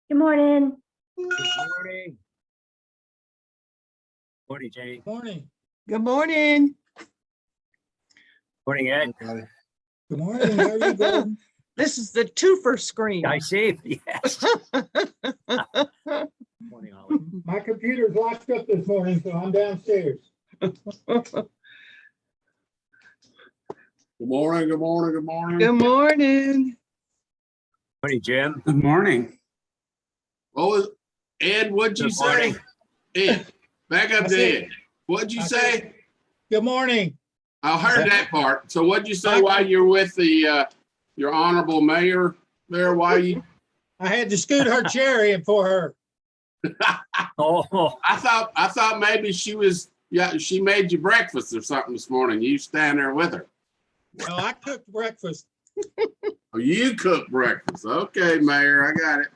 Good morning. Good morning. Morning, Jane. Morning. Good morning. Morning, Ed. Good morning. How are you, Gordon? This is the twofer screen. I see. Yes. Morning, Holly. My computer's locked up this morning, so I'm downstairs. Good morning, good morning, good morning. Good morning. Morning, Jim. Good morning. Oh, Ed, what'd you Good say? morning. Ed, back up I to said- Ed. What'd you I say? said- Good morning. I heard that part. So what'd you say while you're with the, your honorable mayor there? Why you, I had to scoot her chair in for her. Oh, I thought maybe she made you breakfast or something this morning. You stand there with her. No, I cooked breakfast. Oh, you cook breakfast. Okay, Mayor, I got it.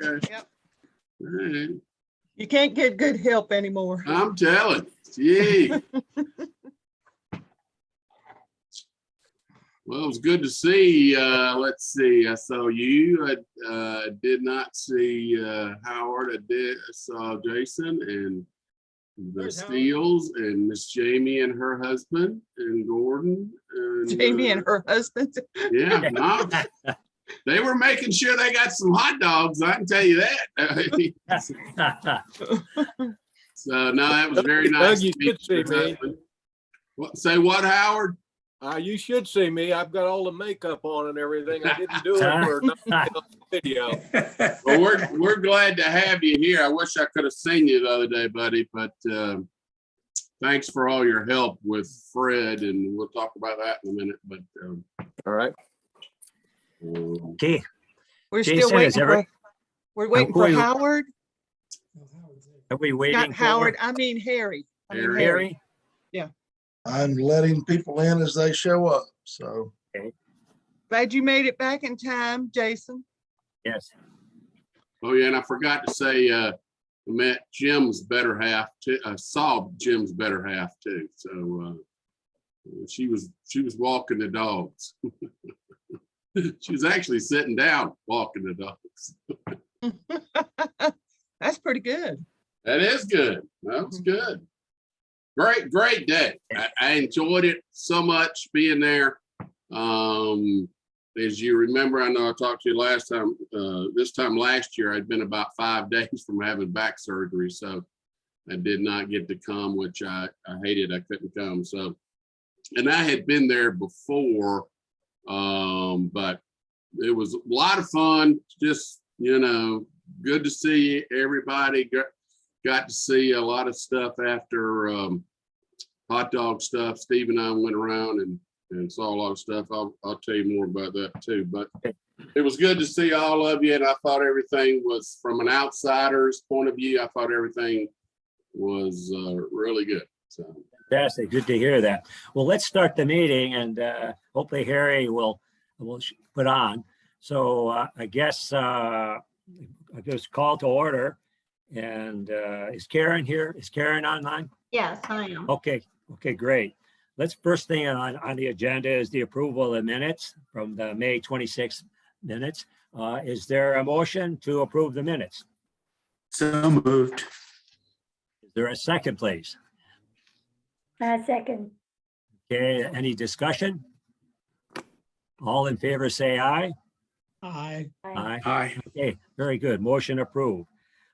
Okay. Yep. All right. You can't get good help anymore. I'm telling you, gee. Well, it was good to see. Let's see. I saw you. I did not see Howard. I saw Jason and the Where's Howard? Steels and Miss Jamie and her husband and Gordon. And, Jamie and her husband. yeah, no, they were making sure they got some hot dogs. I can tell you that. So no, that was very nice. You to meet should see your me. husband. What, say what, Howard? You should see me. I've got all the makeup on and everything. I didn't do it for no video. Well, we're glad to have you here. I wish I could have seen you the other day, buddy, but thanks for all your help with Fred, and we'll talk about that in a minute. But All right. okay. We're Jason, still is waiting every- for, we're waiting for who- Howard. Are we waiting Not for Howard, I mean Harry. I mean Harry. Harry? I'm letting people in as they show up, so. Glad you made it back in time, Jason. Yes. oh yeah, and I forgot to say, I met Jim's better half too. I saw Jim's better half too. So she was walking the dogs. She was actually sitting down walking the dogs. That's pretty good. That is good. That was good. Great day. I enjoyed it so much being there. As you remember, I know I talked to you last time, this time last year, I'd been about 5 days from having back surgery. So I did not get to come, which I hated. I couldn't come. So, and I had been there before, but it was a lot of fun. Just, good to see everybody. Got to see a lot of stuff after hot dog stuff. Steve and I went around and saw a lot of stuff. I'll tell you more about that too. But it was good to see all of you. And I thought everything was, from an outsider's point of view, I thought everything was really good. So Fantastic. Good to hear that. Well, let's start the meeting, and hopefully Harry will put on. So I guess call to order. And is Karen here? Is Karen online? Yes, I am. Okay, great. Let's first thing on the agenda is the approval of the minutes from the May 26th minutes. Is there a motion to approve the minutes? So moved. Is there a second, please? Second. Okay, any discussion? All in favor, say aye. Hi. Aye. Aye. Okay, very good. Motion approved.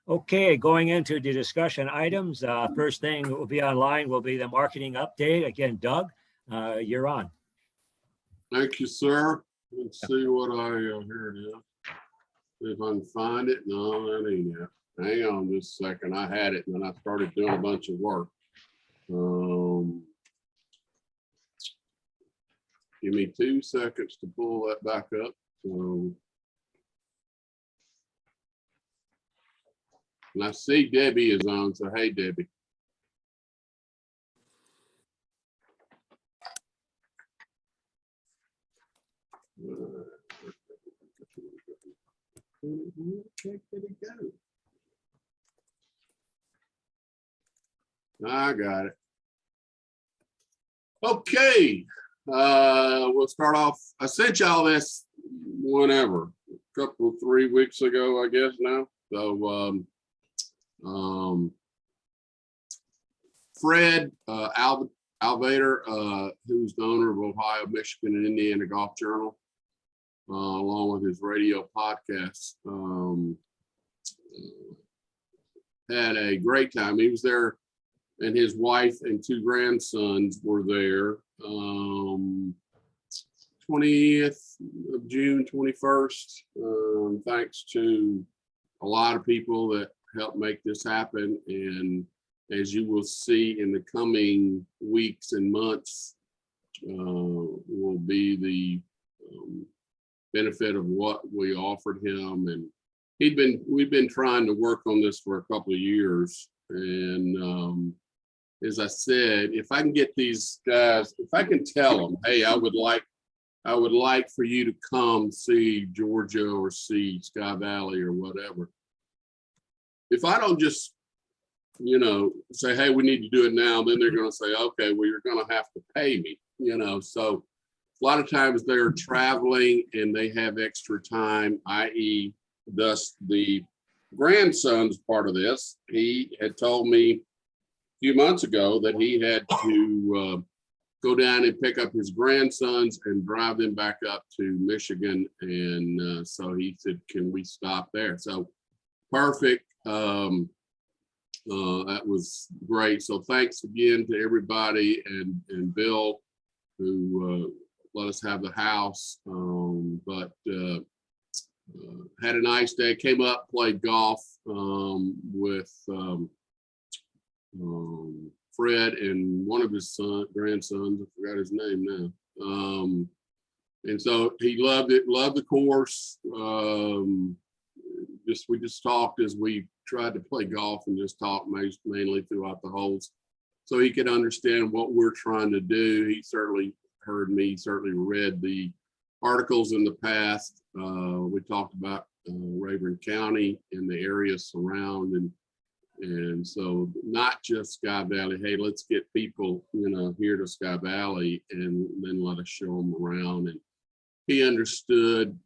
Okay, going into the discussion items, first thing that will be online will be the marketing update. Again, Doug, you're on. thank you, sir. Let's see what here it is. See if I can find it. No, that ain't it. Hang on just a second. I had it and then I started doing a bunch of work. Give me 2 seconds to pull that back up. So And I see Debbie is on, so hey, Debbie. Where did it go? I got it. Okay, we'll start off. I sent y'all this whenever, a couple, 3 weeks ago, I guess now. So, Fred Alvader, who's the owner of Ohio, Michigan, and Indiana Golf Journal, along with his radio podcasts, had a great time. He was there, and his wife and 2 grandsons were there. 20th of June, 21st. Thanks to a lot of people that helped make this happen. And as you will see in the coming weeks and months, will be the benefit of what we offered him. And we've been trying to work on this for a couple of years. And as I said, if I can get these guys, if I can tell them, hey, I would like for you to come see Georgia or see Sky Valley or whatever. If I don't just, say, hey, we need to do it now, then they're going to say, okay, well, you're going to have to pay me, So a lot of times they're traveling and they have extra time, i.e., thus the grandson's part of this. He had told me few months ago that he had to go down and pick up his grandsons and drive them back up to Michigan. And so he said, can we stop there? So perfect. That was great. So thanks again to everybody and Bill who let us have the house. But had a nice day, came up, played golf with Fred and one of his grandsons, I forgot his name now. And so he loved it, loved the course. We just talked as we tried to play golf and just talked mainly throughout the holes so he could understand what we're trying to do. He certainly heard me, certainly read the articles in the past. We talked about Rayburn County and the area surrounding. And so not just Sky Valley, hey, let's get people, here to Sky Valley and then let us show them around. And he understood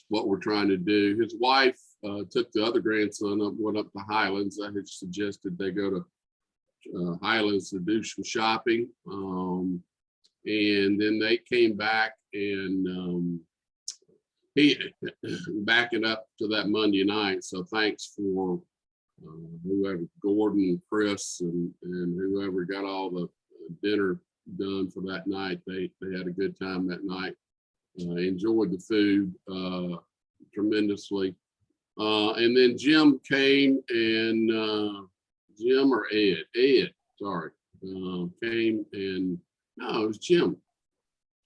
what we're trying to do. His wife took the other grandson up, went up to Highlands. I had suggested they go to Highlands to do some shopping. And then they came back and he backing up to that Monday night. So thanks for whoever, Gordon and Chris and whoever got all the dinner done for that night. They had a good time that night. Enjoyed the food tremendously. And then Jim came and Jim or Ed, sorry, came and no, it was Jim.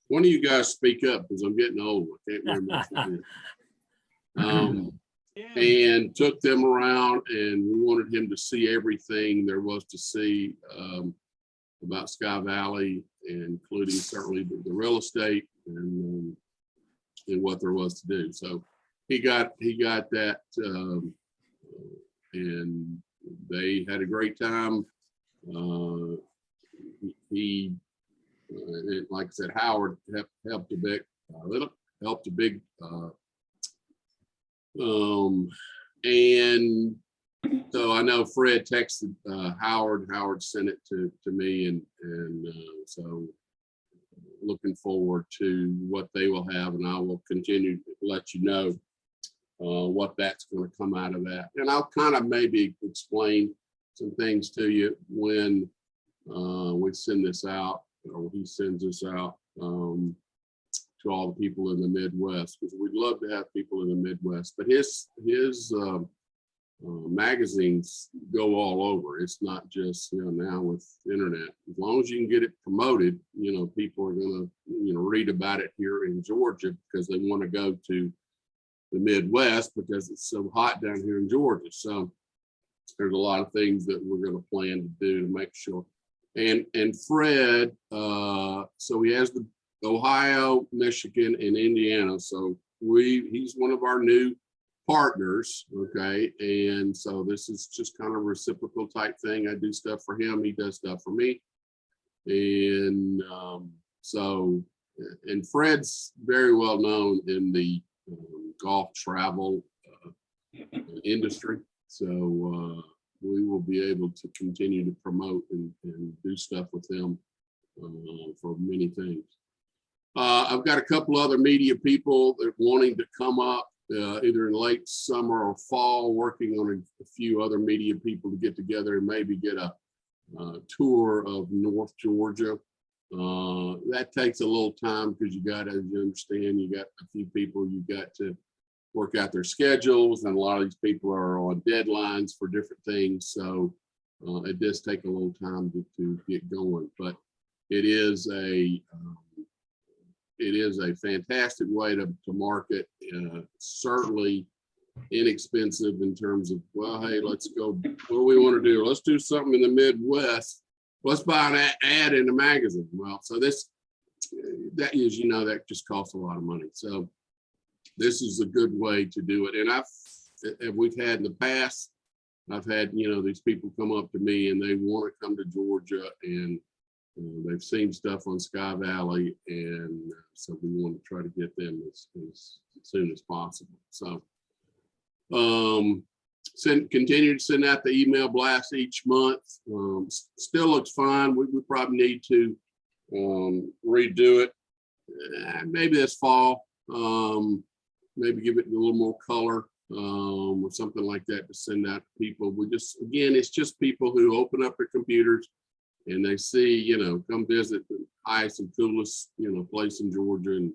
One of you guys speak up because I'm getting old. I can't remember. And took them around, and we wanted him to see everything there was to see about Sky Valley, including certainly the real estate and what there was to do. So he got that, and they had a great time. He like I said, Howard helped a bit, helped a big. And so I know Fred texted Howard. Howard sent it to me, and so looking forward to what they will have, and I will continue to let you know what that's going to come out of that. And I'll kind of maybe explain some things to you when we send this out, or he sends this out to all the people in the Midwest, because we'd love to have people in the Midwest. But his magazines go all over. It's not just now with internet. As long as you can get it promoted, people are going to read about it here in Georgia because they want to go to the Midwest because it's so hot down here in Georgia. So there's a lot of things that we're going to plan to do to make sure. And Fred, so he has the Ohio, Michigan, and Indiana. So he's one of our new partners, okay? And so this is just kind of a reciprocal type thing. I do stuff for him, he does stuff for me. And and Fred's very well known in the golf travel industry. So we will be able to continue to promote and do stuff with him for many things. I've got a couple other media people that are wanting to come up either in late summer or fall, working on a few other media people to get together and maybe get a tour of North Georgia. That takes a little time because you got to, as you understand, you got a few people you got to work out their schedules, and a lot of these people are on deadlines for different things. So it does take a little time to get going, but it is a fantastic way to market. Certainly inexpensive in terms of, well, hey, let's go, what do we want to do? Let's do something in the Midwest. Let's buy an ad in the magazine. Well, so that is, that just costs a lot of money. So this is a good way to do it. And we've had in the past, I've had, these people come up to me and they want to come to Georgia, and they've seen stuff on Sky Valley. And so we want to try to get them as soon as possible. So continue to send out the email blast each month. Still looks fine. We probably need to redo it. Maybe this fall. Maybe give it a little more color or something like that to send out to people. Again, it's just people who open up their computers and they see, come visit the highest and coolest, place in Georgia.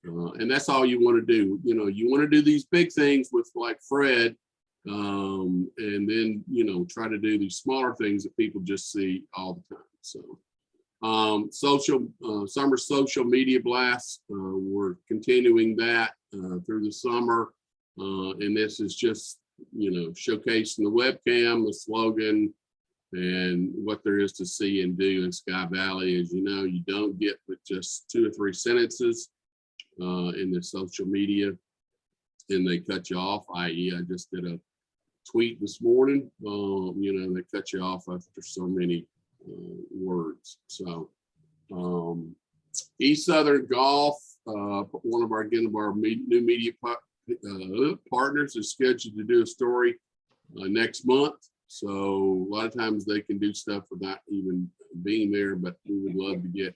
And that's all you want to do. You want to do these big things with like Fred, and then, try to do these smaller things that people just see all the time. So summer social media blasts, we're continuing that through the summer. And this is just, showcasing the webcam, the slogan, and what there is to see and do in Sky Valley. As you know, you don't get but just 2 or 3 sentences in the social media, and they cut you off, i.e. I just did a tweet this morning, they cut you off after so many words. So East Southern Golf, one of our new media partners, is scheduled to do a story next month. So a lot of times they can do stuff without even being there, but we would love to get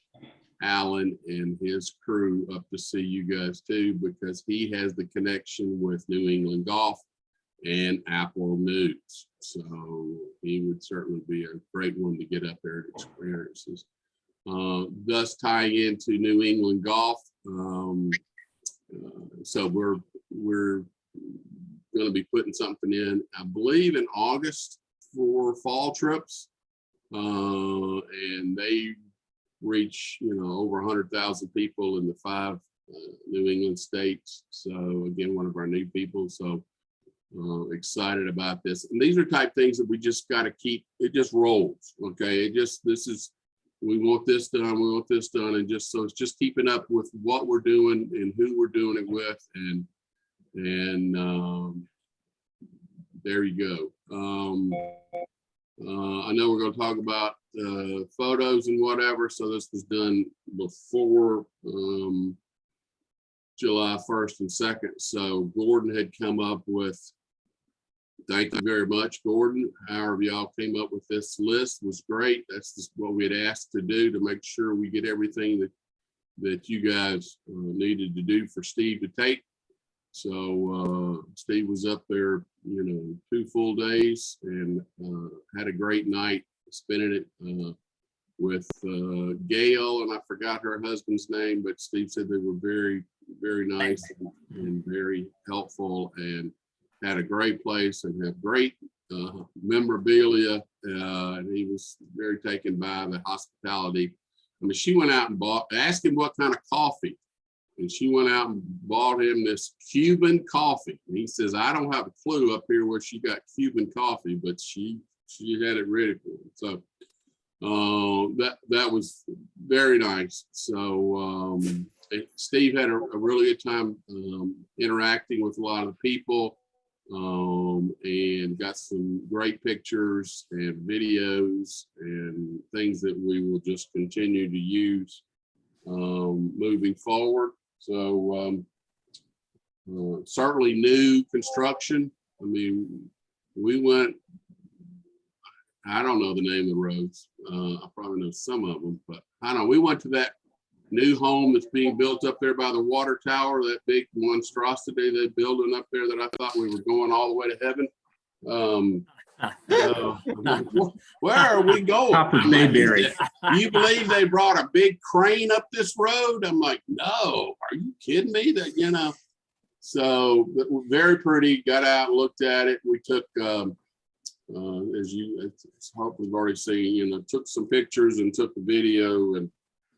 Alan and his crew up to see you guys too, because he has the connection with New England Golf and Apple News. So he would certainly be a great one to get up there and experiences. Thus tying into New England Golf. So we're going to be putting something in, I believe, in August for fall trips. And they reach, over 100,000 people in the 5 New England states. So again, one of our new people. So excited about this. And these are type things that we just got to keep, it just rolls. Okay. We want this done, we want this done. And so it's just keeping up with what we're doing and who we're doing it with. And there you go. I know we're going to talk about photos and whatever. So this was done before July 1st and 2nd. So Gordon had come up with, thank you very much, Gordon. However y'all came up with this list was great. That's just what we had asked to do to make sure we get everything that you guys needed to do for Steve to take. So Steve was up there, 2 full days and had a great night spending it with Gail, and I forgot her husband's name, but Steve said they were very, very nice and very helpful, and had a great place and had great memorabilia. And he was very taken by the hospitality. I mean, she went out and asked him what kind of coffee and she went out and bought him this Cuban coffee. And he says, I don't have a clue up here where she got Cuban coffee, but she had it ready for him. So that was very nice. So Steve had a really good time interacting with a lot of people, and got some great pictures and videos and things that we will just continue to use moving forward. So certainly new construction. I mean, we went, I don't know the name of the roads. I probably know some of them, but I don't know. We went to that new home that's being built up there by the water tower, that big monstrosity they're building up there that I thought we were going all the way to heaven. Where are we going? Top of I'm like, Mayberry. you believe they brought a big crane up this road? I'm like, no, are you kidding me? That, you know, so very pretty. Got out, looked at it. We took, as you, it's hope we've already seen, you know, took some pictures and took the video,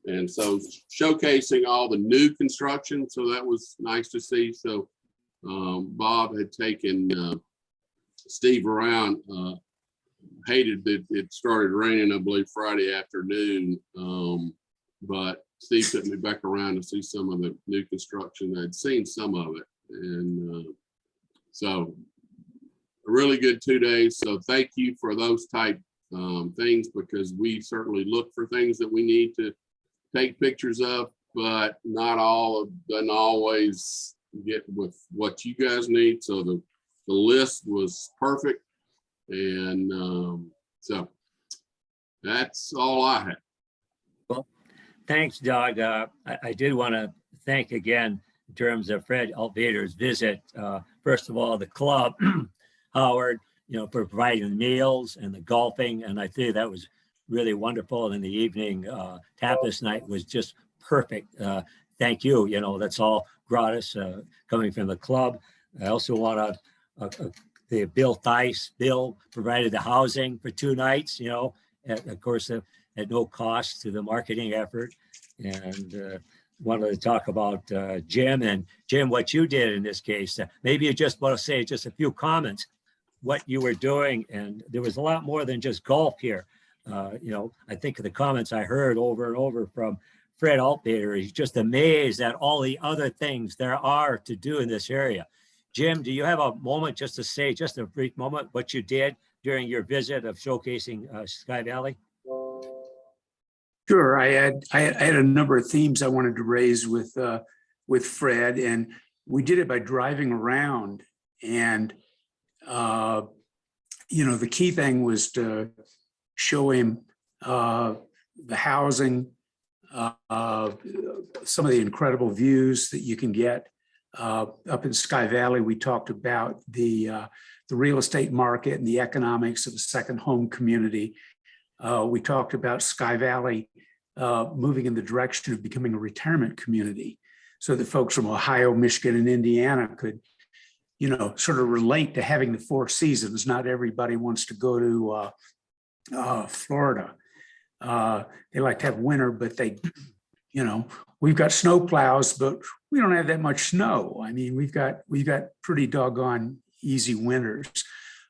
and so showcasing all the new construction. So that was nice to see. So Bob had taken Steve around, hated that it started raining, I believe, Friday afternoon. But Steve took me back around to see some of the new construction. I'd seen some of it. And so a really good 2 days. So thank you for those type things, because we certainly look for things that we need to take pictures of, but not all of them always get with what you guys need. So the list was perfect. And so that's all I had. Well, thanks, Doug. I did want to thank again in terms of Fred Altvader's visit. First of all, the club, Howard, you know, for providing the meals and the golfing. And I think that was really wonderful. And in the evening, tapas night was just perfect. Thank you. You know, that's all gratis coming from the club. I also want to, the Bill Theis, Bill provided the housing for 2 nights, you know, of course, at no cost to the marketing effort. And wanted to talk about Jim, and Jim, what you did in this case. Maybe you just want to say just a few comments, what you were doing. And there was a lot more than just golf here. You know, I think the comments I heard over and over from Fred Altvader, he's just amazed at all the other things there are to do in this area. Jim, do you have a moment just to say, just a brief moment, what you did during your visit of showcasing Sky Valley? Sure. I had a number of themes I wanted to raise with Fred, and we did it by driving around. And you know, the key thing was to show him the housing, some of the incredible views that you can get up in Sky Valley. We talked about the real estate market and the economics of a second home community. We talked about Sky Valley moving in the direction of becoming a retirement community, so that folks from Ohio, Michigan, and Indiana could, you know, sort of relate to having the 4 seasons. Not everybody wants to go to Florida. They like to have winter, but they, you know, we've got snow plows, but we don't have that much snow. I mean, we've got pretty doggone easy winters.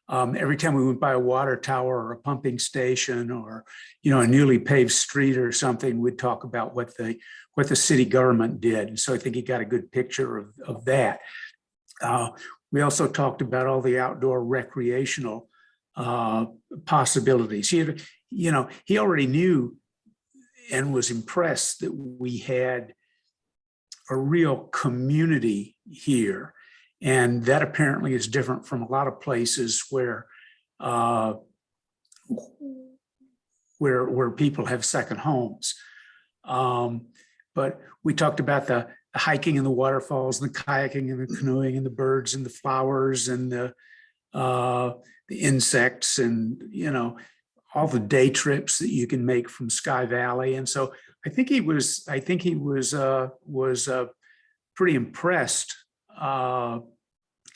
Every time we went by a water tower or a pumping station, or, you know, a newly paved street or something, we'd talk about what the city government did. And so I think he got a good picture of that. We also talked about all the outdoor recreational possibilities. You know, he already knew and was impressed that we had a real community here. And that apparently is different from a lot of places where people have second homes. But we talked about the hiking and the waterfalls, and the kayaking and the canoeing and the birds and the flowers and the insects, and, you know, all the day trips that you can make from Sky Valley. And so I think he was pretty impressed.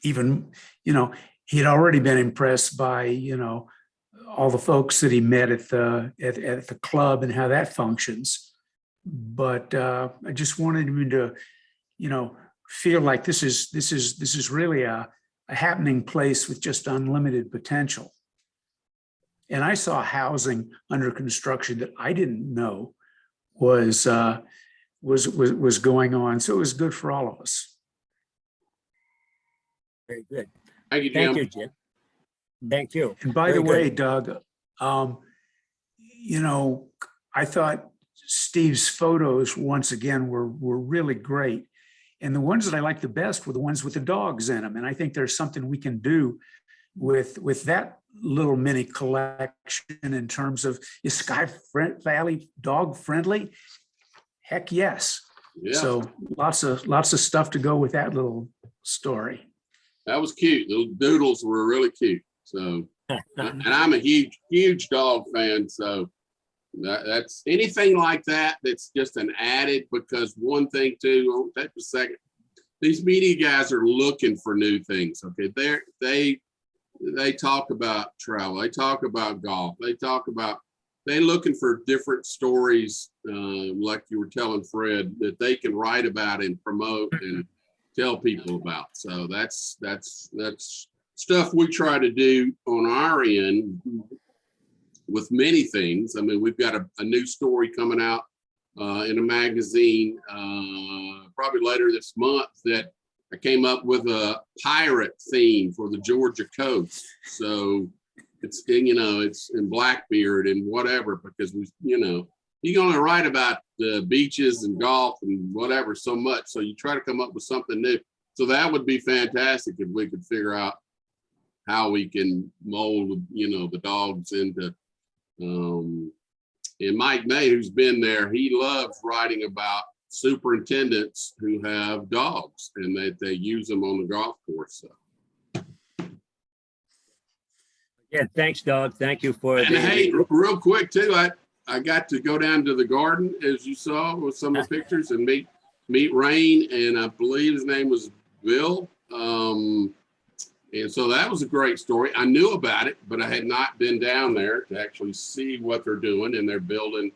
Even, you know, he had already been impressed by, you know, all the folks that he met at the club and how that functions. But I just wanted him to, feel like this is really a happening place with just unlimited potential. And I saw housing under construction that I didn't know was going on. So it was good for all of us. Very good. Thank you, Thank Jim. you, Jim. Thank you. And by Very the way, good. Doug, I thought Steve's photos once again were really great. And the ones that I liked the best were the ones with the dogs in them. And I think there's something we can do with that little mini collection in terms of, is Sky Valley dog friendly? Heck yes. Yeah, So lots of stuff to go with that little story. that was cute. Those doodles were really cute. So, and I'm a huge dog fan. So that's anything like that. That's just an added, because one thing too, take a second. These media guys are looking for new things. Okay. They talk about travel. They talk about golf. They're looking for different stories, like you were telling Fred, that they can write about and promote and tell people about. So that's stuff we try to do on our end with many things. I mean, we've got a new story coming out in a magazine probably later this month that I came up with a pirate theme for the Georgia coast. So it's, it's in Blackbeard and whatever, because you can only write about the beaches and golf and whatever so much. So you try to come up with something new. So that would be fantastic if we could figure out how we can mold, the dogs into, and Mike May, who's been there, he loves writing about superintendents who have dogs and that they use them on the golf course. So. Yeah, thanks, Doug. Thank you for And hey, real quick too, I got to go down to the garden, as you saw with some of the pictures, and meet Rain, and I believe his name was Bill. And so that was a great story. I knew about it, but I had not been down there to actually see what they're doing, and they're building,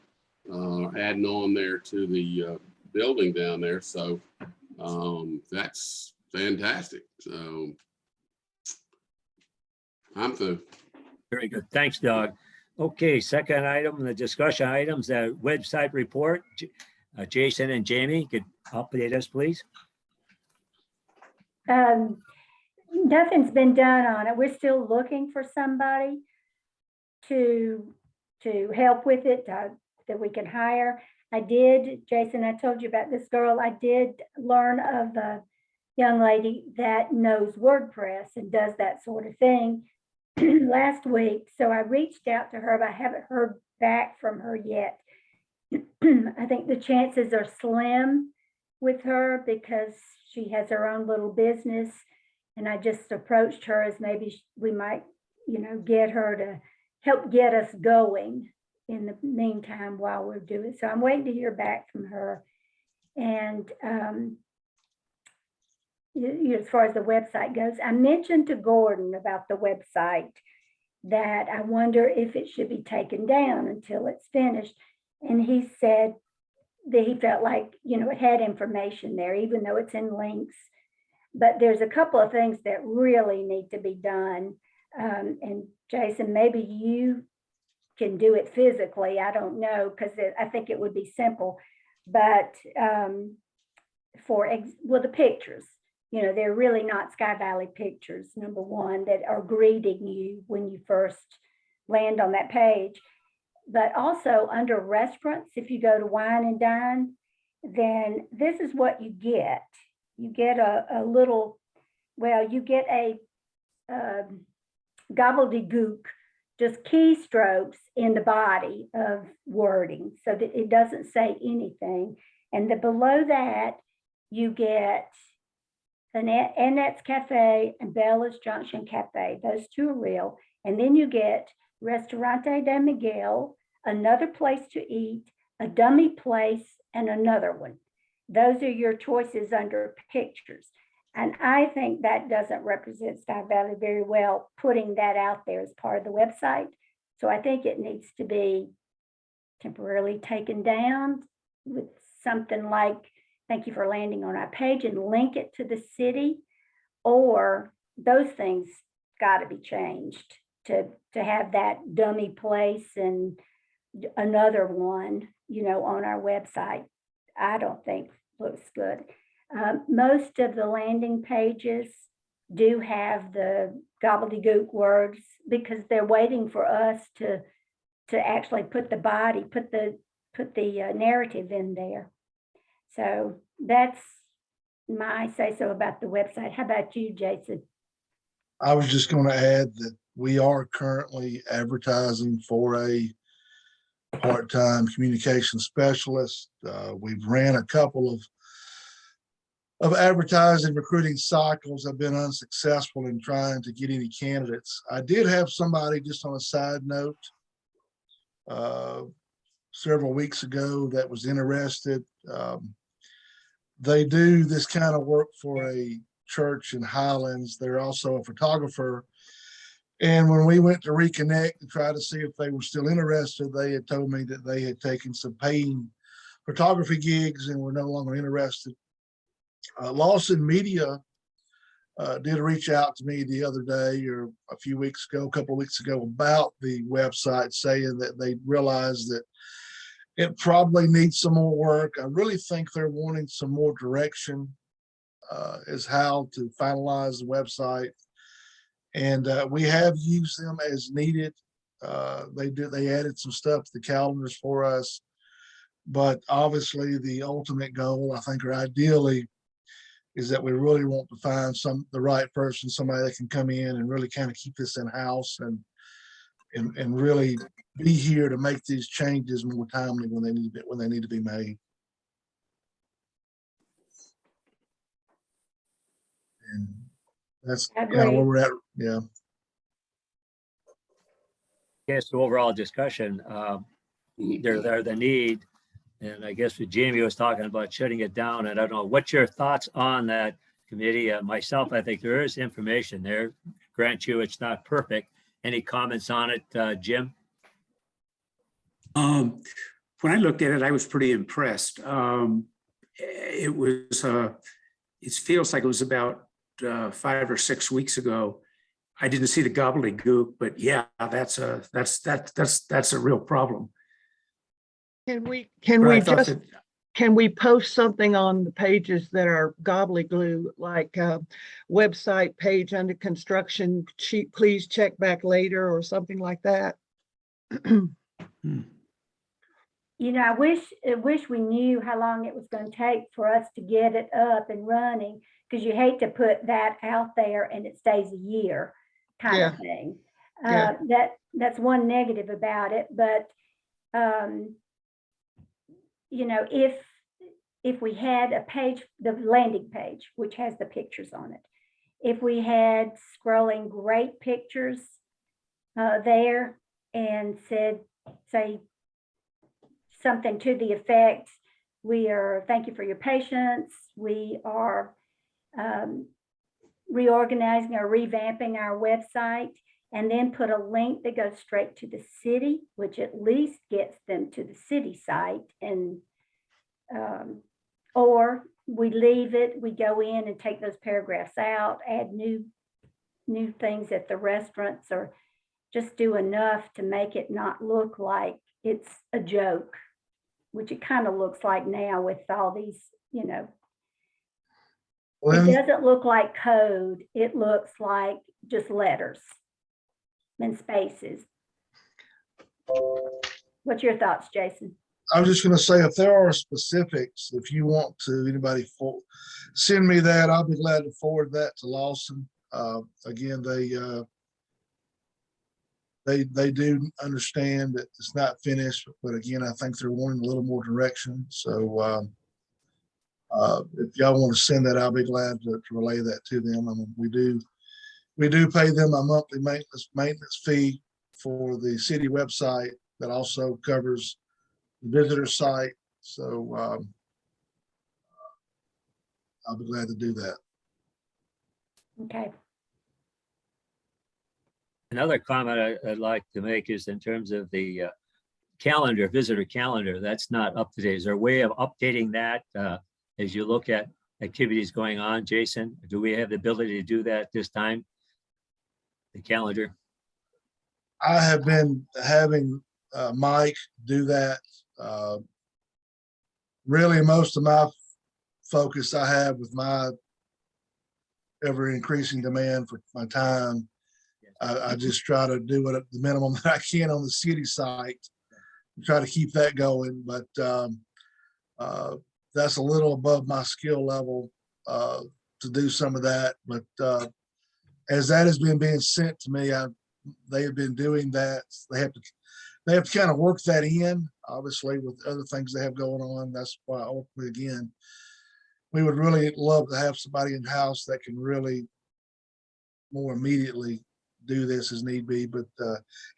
adding on there to the building down there. So that's fantastic. So I'm through. Very good. Thanks, Doug. Okay, second item, the discussion items, the website report. Jason and Jamie could update us, please. Nothing's been done on it. We're still looking for somebody to help with it, that we can hire. Jason, I told you about this girl. I did learn of a young lady that knows WordPress and does that sort of thing last week. So I reached out to her, but I haven't heard back from her yet. I think the chances are slim with her because she has her own little business. And I just approached her as maybe we might, get her to help get us going in the meantime while we're doing it. So I'm waiting to hear back from her. And as far as the website goes, I mentioned to Gordon about the website that I wonder if it should be taken down until it's finished. And he said that he felt like, it had information there, even though it's in links. But there's a couple of things that really need to be done. And Jason, maybe you can do it physically. I don't know, because I think it would be simple. But the pictures, they're really not Sky Valley pictures, number one, that are greeting you when you first land on that page. But also under restaurants, if you go to Wine and Dine, then this is what you get. You get you get a gobbledygook, just keystrokes in the body of wording so that it doesn't say anything. And below that, you get Annette's Cafe and Bella's Junction Cafe. Those two are real. And then you get Restaurante de Miguel, another place to eat, a dummy place, and another one. Those are your choices under pictures. And I think that doesn't represent Sky Valley very well, putting that out there as part of the website. So I think it needs to be temporarily taken down with something like thank you for landing on our page and link it to the city, or those things got to be changed to have that dummy place and another one, on our website. I don't think looks good. Most of the landing pages do have the gobbledygook words because they're waiting for us to actually put the narrative in there. So that's my say so about the website. How about you, Jason? I was just going to add that we are currently advertising for a part-time communication specialist. We've ran a couple of advertising recruiting cycles. I've been unsuccessful in trying to get any candidates. I did have somebody, just on a side note, several weeks ago that was interested. They do this kind of work for a church in Highlands. They're also a photographer. And when we went to reconnect and try to see if they were still interested, they had told me that they had taken some paying photography gigs and were no longer interested. Lawson Media did reach out to me the other day or a couple of weeks ago about the website, saying that they realized that it probably needs some more work. I really think they're wanting some more direction as how to finalize the website. And we have used them as needed. They added some stuff to the calendars for us. But obviously the ultimate goal, I think, or ideally, is that we really want to find the right person, somebody that can come in and really kind of keep this in-house and really be here to make these changes more timely when they need to be made. And that's kind of where we're at. Yeah. Yes, the overall discussion, there's the need. And I guess what Jamie was talking about shutting it down. And I don't know, what's your thoughts on that committee? Myself, I think there is information there. Grant you it's not perfect. Any comments on it, Jim? When I looked at it, I was pretty impressed. It feels like it was about 5 or 6 weeks ago. I didn't see the gobbledygook, but yeah, that's a real problem. Can we post something on the pages that are gobbledygook, like website page under construction, please check back later or something like that? I wish we knew how long it was going to take for us to get it up and running, because you hate to put that out there and it stays a year kind of thing. That's one negative about it. But if we had a page, the landing page, which has the pictures on it, if we had scrolling great pictures there and say something to the effect, thank you for your patience. We are reorganizing or revamping our website, and then put a link that goes straight to the city, which at least gets them to the city site. And or we leave it, we go in and take those paragraphs out, add new things at the restaurants, or just do enough to make it not look like it's a joke, which it kind of looks like now with all these, Well, it doesn't look like code. It looks like just letters and spaces. What's your thoughts, Jason? I was just going to say, if there are specifics, if you want to, anybody send me that, I'll be glad to forward that to Lawson. Again, they do understand that it's not finished, but again, I think they're wanting a little more direction. So if y'all want to send that, I'll be glad to relay that to them. I mean, we do pay them a monthly maintenance fee for the city website that also covers the visitor site. So I'll be glad to do that. Okay. Another comment I'd like to make is in terms of the calendar, visitor calendar, that's not up to date. Is there a way of updating that as you look at activities going on? Jason, do we have the ability to do that this time? The calendar? I have been having Mike do that. Really, most of my focus I have with my ever increasing demand for my time. I just try to do what the minimum that I can on the city site, try to keep that going. But that's a little above my skill level to do some of that. But as that has been being sent to me, they have been doing that. They have to kind of work that in, obviously, with other things they have going on. That's why ultimately, again, we would really love to have somebody in-house that can really more immediately do this as need be. But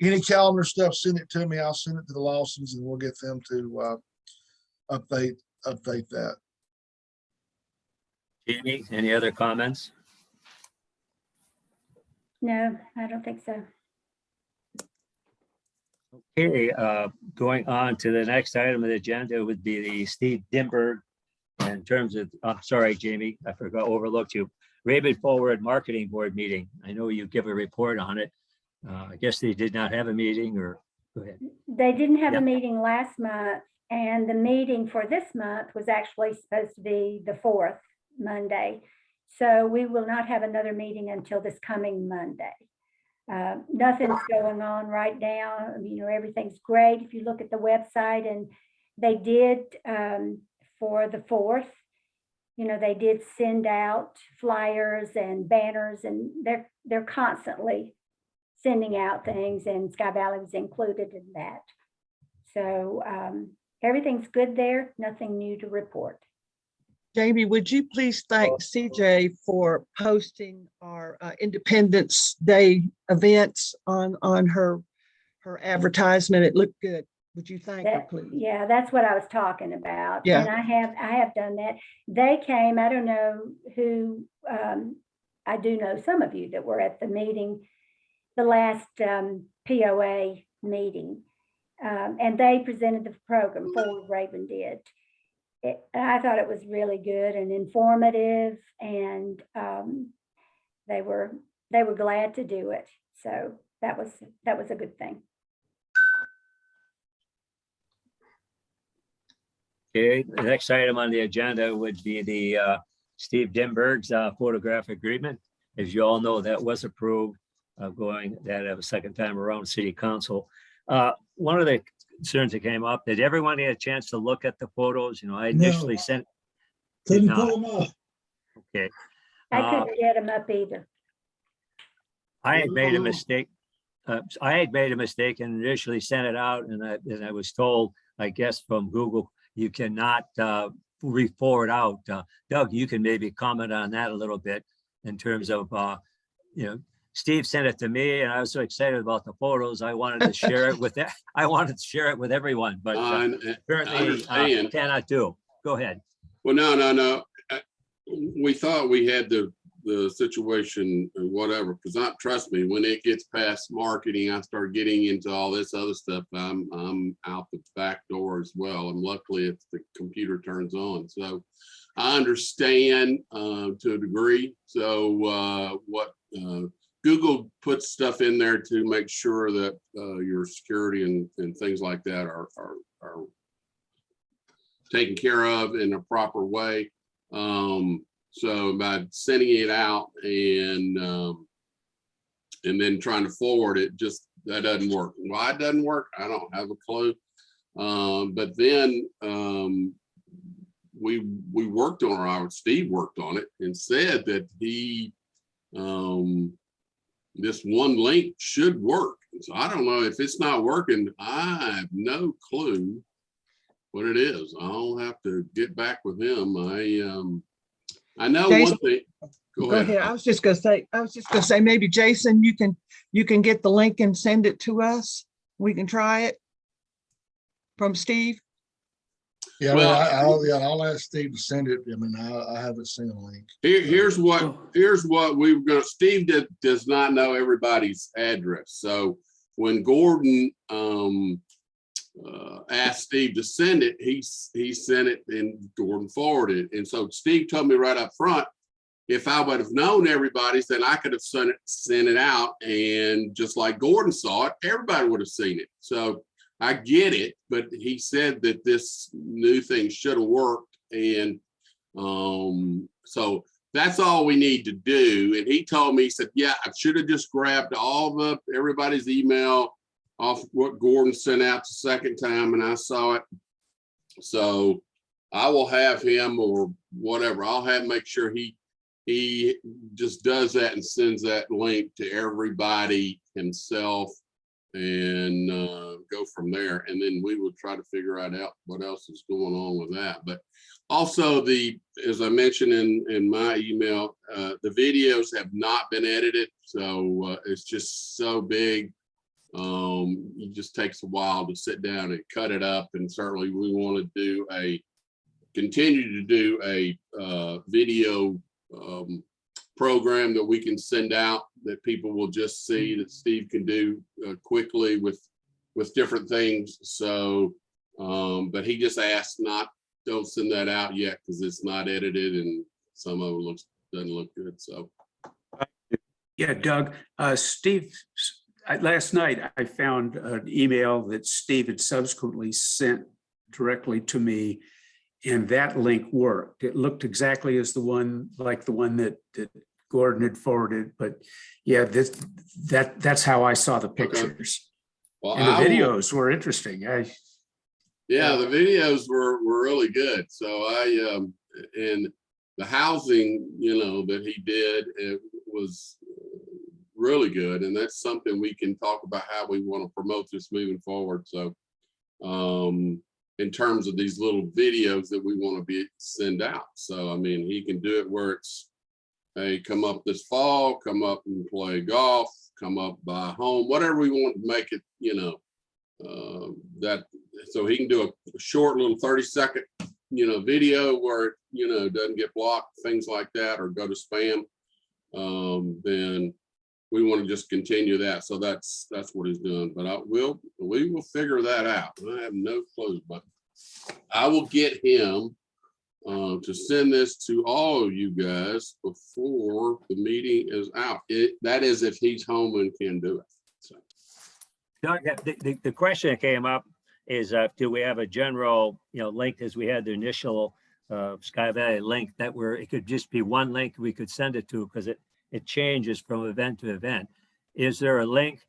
any calendar stuff, send it to me. I'll send it to the Lawsons and we'll get them to update that. Jamie, any other comments? No, I don't think so. Okay, going on to the next item of the agenda would be the Steve Dimberg. In terms of, I'm sorry, Jamie, I forgot, overlooked you. Raven Forward Marketing Board meeting. I know you give a report on it. I guess they did not have a meeting, or go ahead. They didn't have Yeah. a meeting last month, and the meeting for this month was actually supposed to be the 4th Monday. So we will not have another meeting until this coming Monday. Nothing's going on right now. You know, everything's great. If you look at the website, and they did for the 4th, you know, they did send out flyers and banners, and they're constantly sending out things, and Sky Valley was included in that. So everything's good there. Nothing new to report. Jamie, would you please thank CJ for posting our Independence Day events on her advertisement? It looked good. Would you thank her, please? Yeah, that's what I was talking about. Yeah. And I have done that. They came, I don't know who, I do know some of you that were at the meeting, the last POA meeting. And they presented the program, Forward Raven did. I thought it was really good and informative, and they were glad to do it. So that was a good thing. Okay, the next item on the agenda would be the Steve Dimberg's photographic agreement. As you all know, that was approved going that a second time around City Council. One of the concerns that came up, did everyone get a chance to look at the photos? You know, I initially sent. Couldn't not. pull them off. Okay. I couldn't get them up either. I had made a mistake. I had made a mistake and initially sent it out, and I was told, I guess from Google, you cannot re-forward out. Doug, you can maybe comment on that a little bit in terms of, you know, Steve sent it to me, and I was so excited about the photos. I wanted to share it with that. I wanted to share it with everyone, but apparently cannot do. Go ahead. Well, no. We thought we had the situation or whatever, because trust me, when it gets past marketing, I start getting into all this other stuff. I'm out the back door as well. And luckily if the computer turns on. So I understand to a degree. So what Google puts stuff in there to make sure that your security and things like that are taken care of in a proper way. So by sending it out and then trying to forward it, just that doesn't work. Why it doesn't work, I don't have a clue. But then we worked on it. Steve worked on it and said that this one link should work. So I don't know if it's not working. I have no clue what it is. I'll have to get back with him. I know Jason, one thing. Go Go ahead. ahead. I was just gonna say, maybe Jason, you can get the link and send it to us. We can try it from Steve. Yeah, Well, I'll ask Steve to send it. I mean, I haven't seen a link. Here's what we were gonna. Steve does not know everybody's address. So when Gordon asked Steve to send it, he sent it and Gordon forwarded it. And so Steve told me right up front, if I would have known everybody's, then I could have sent it out. And just like Gordon saw it, everybody would have seen it. So I get it, but he said that this new thing should have worked. And so that's all we need to do. And he told me, he said, yeah, I should have just grabbed everybody's email off what Gordon sent out the second time, and I saw it. So I will have him, or whatever, make sure he just does that and sends that link to everybody himself, and go from there. And then we will try to figure out what else is going on with that. But also, as I mentioned in my email, the videos have not been edited, so it's just so big. It just takes a while to sit down and cut it up. And certainly we want to continue to do a video program that we can send out, that people will just see, that Steve can do quickly with different things. So, but he just asked don't send that out yet because it's not edited and some of it doesn't look good. So. Yeah, Doug, Steve, last night I found an email that Steve had subsequently sent directly to me, and that link worked. It looked exactly as the one that Gordon had forwarded, but yeah, that's how I saw the pictures. Well, and the videos were interesting. Yeah, the videos were really good. So and the housing, that he did, it was really good. And that's something we can talk about, how we want to promote this moving forward. So in terms of these little videos that we want to send out. So, I mean, he can do it where it's, hey, come up this fall, come up and play golf, come up by home, whatever we want to make it, so he can do a short little 30-second, video where it, doesn't get blocked, things like that, or go to spam. Then we want to just continue that. So that's what he's doing. But we will figure that out. I have no clue, but I will get him to send this to all of you guys before the meeting is out. That is if he's home and can do it. So. Doug, the question that came up is, do we have a general, link, as we had the initial Sky Valley link, it could just be one link we could send it to, because it changes from event to event. Is there a link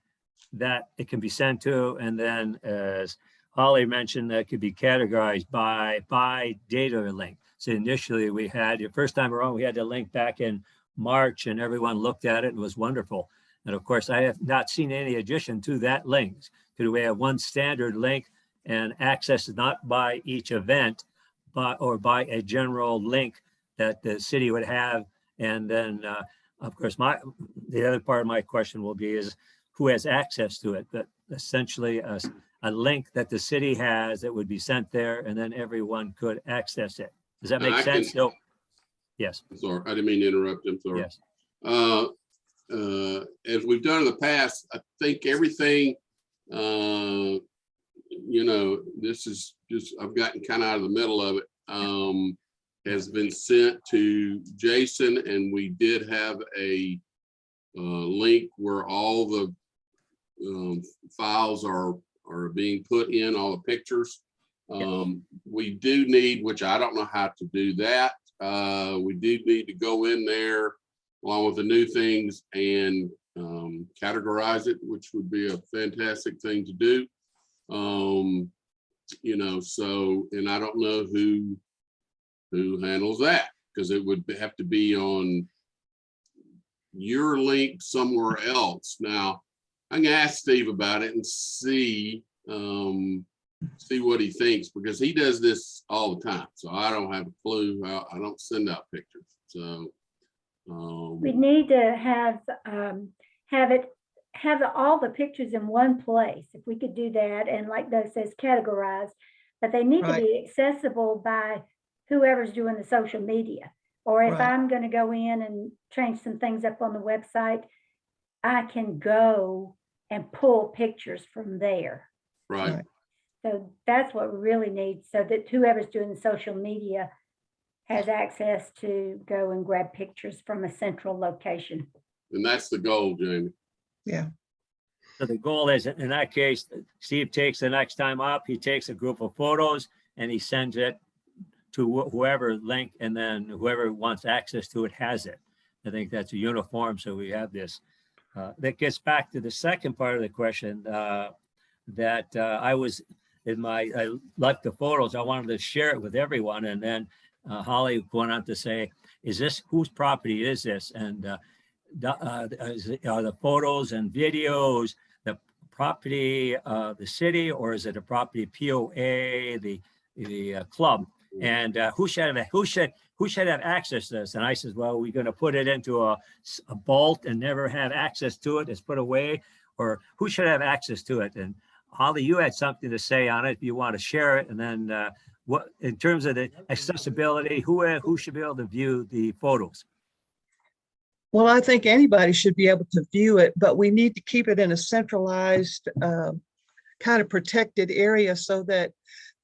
that it can be sent to? And then, as Holly mentioned, that could be categorized by data link. So initially we had, the first time around, we had the link back in March, and everyone looked at it and was wonderful. And of course, I have not seen any addition to that link. Could we have one standard link and access not by each event, or by a general link that the city would have? And then, of course, the other part of my question will be is who has access to it? But essentially a link that the city has that would be sent there, and then everyone could access it. Does that make sense? So, yes. Sorry, I didn't mean to interrupt him. Sorry. Yes. As we've done in the past, I think everything, this is just, I've gotten kind of out of the middle of it, has been sent to Jason, and we did have a link where all the files are being put in, all the pictures. We do need, which I don't know how to do that. We do need to go in there along with the new things and categorize it, which would be a fantastic thing to do. So, and I don't know who handles that, because it would have to be on your link somewhere else. Now, I'm gonna ask Steve about it and see what he thinks, because he does this all the time. So I don't have a clue. I don't send out pictures. So we need to have all the pictures in one place. If we could do that, and like Doug says, categorized, but they need to be accessible by whoever's doing the social media. Or if I'm going to go in and change some things up on the website, I can go and pull pictures from there. right. So that's what we really need, so that whoever's doing the social media has access to go and grab pictures from a central location. And that's the goal, Jamie. Yeah. So the goal is, in that case, Steve takes the next time up, he takes a group of photos and he sends it to whoever link, and then whoever wants access to it has it. I think that's a uniform, so we have this. That gets back to the second part of the question, that I was in I liked the photos. I wanted to share it with everyone. And then Holly went on to say, is this, whose property is this? And are the photos and videos the property of the city, or is it a property POA, the club? And who should have access to this? And I said, well, we're going to put it into a vault and never have access to it. It's put away, or who should have access to it? And Holly, you had something to say on it if you want to share it. And then what, in terms of the accessibility, who should be able to view the photos? Well, I think anybody should be able to view it, but we need to keep it in a centralized kind of protected area so that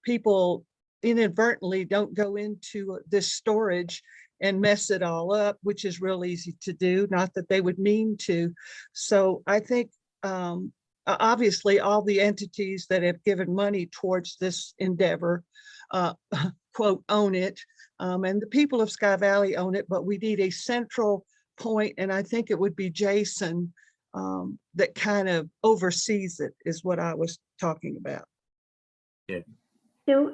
people inadvertently don't go into this storage and mess it all up, which is real easy to do, not that they would mean to. So I think obviously all the entities that have given money towards this endeavor, quote, own it, and the people of Sky Valley own it, but we need a central point, and I think it would be Jason that kind of oversees it, is what I was talking about. Yeah. So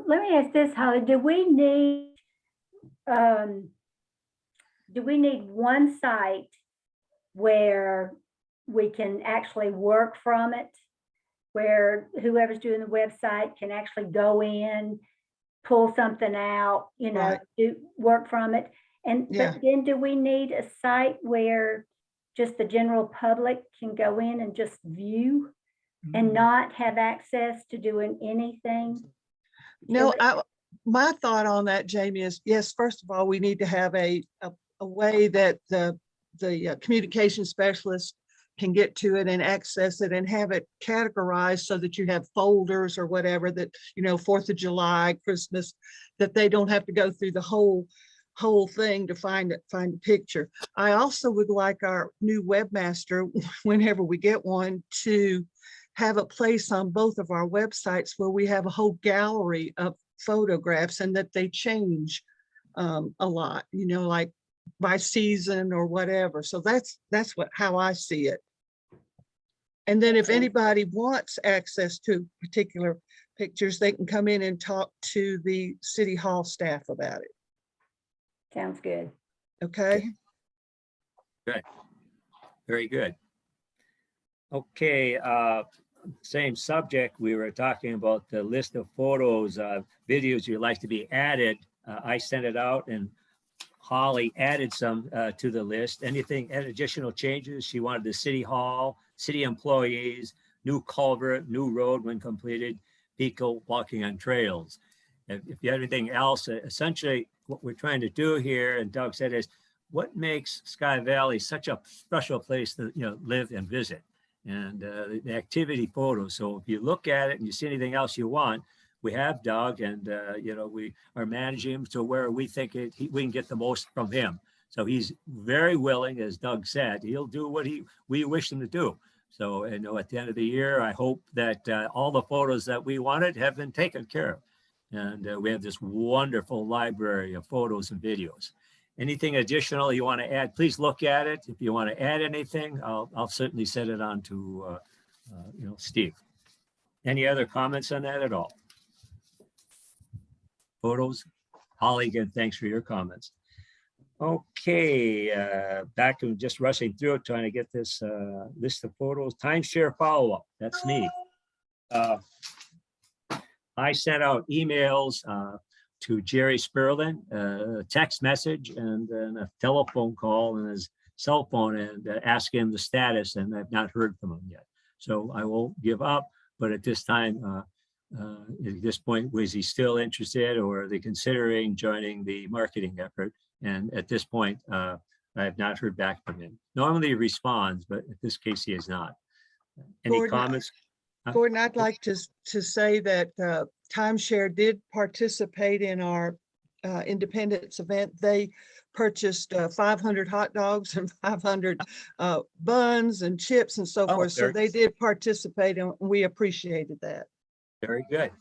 let me ask this, Holly, do we need one site where we can actually work from it, where whoever's doing the website can actually go in, pull something out, you know, Right. do work from it? And Yeah. but then do we need a site where just the general public can go in and just view and not have access to doing anything? No, my thought on that, Jamie, is yes, first of all, we need to have a way that the communication specialist can get to it and access it and have it categorized so that you have folders or whatever that, you know, 4th of July, Christmas, that they don't have to go through the whole thing to find a picture. I also would like our new webmaster, whenever we get one, to have a place on both of our websites where we have a whole gallery of photographs and that they change a lot, you know, like by season or whatever. So that's how I see it. And then if anybody wants access to particular pictures, they can come in and talk to the City Hall staff about it. Sounds good. Okay. Good. Very good. Okay, same subject. We were talking about the list of photos, videos you'd like to be added. I sent it out and Holly added some to the list. Anything, additional changes? She wanted the city hall, city employees, new culvert, new road when completed, people walking on trails. If you have anything else, essentially what we're trying to do here, and Doug said, is what makes Sky Valley such a special place to, you know, live and visit, and the activity photos. So if you look at it and you see anything else you want, we have Doug, and you know, we are managing him to where we think we can get the most from him. So he's very willing, as Doug said, he'll do what we wish him to do. So, you know, at the end of the year, I hope that all the photos that we wanted have been taken care of. And we have this wonderful library of photos and videos. Anything additional you want to add, please look at it. If you want to add anything, I'll certainly send it on to you know, Steve. Any other comments on that at all? Photos? Holly, again, thanks for your comments. Okay, back to just rushing through it, trying to get this list of photos. Timeshare follow-up, that's me. I sent out emails to Jerry Sperlin, a text message and then a telephone call and his cell phone, and ask him the status, and I've not heard from him yet. So I won't give up, but at this time, at this point, was he still interested, or are they considering joining the marketing effort? And at this point, I have not heard back from him. Normally he responds, but in this case, he has not. Any Gordon, comments? Gordon, I'd like to say that Timeshare did participate in our Independence event. They purchased 500 hot dogs and 500 buns and chips and so Oh, forth. So very- they did participate and we appreciated that. Very good.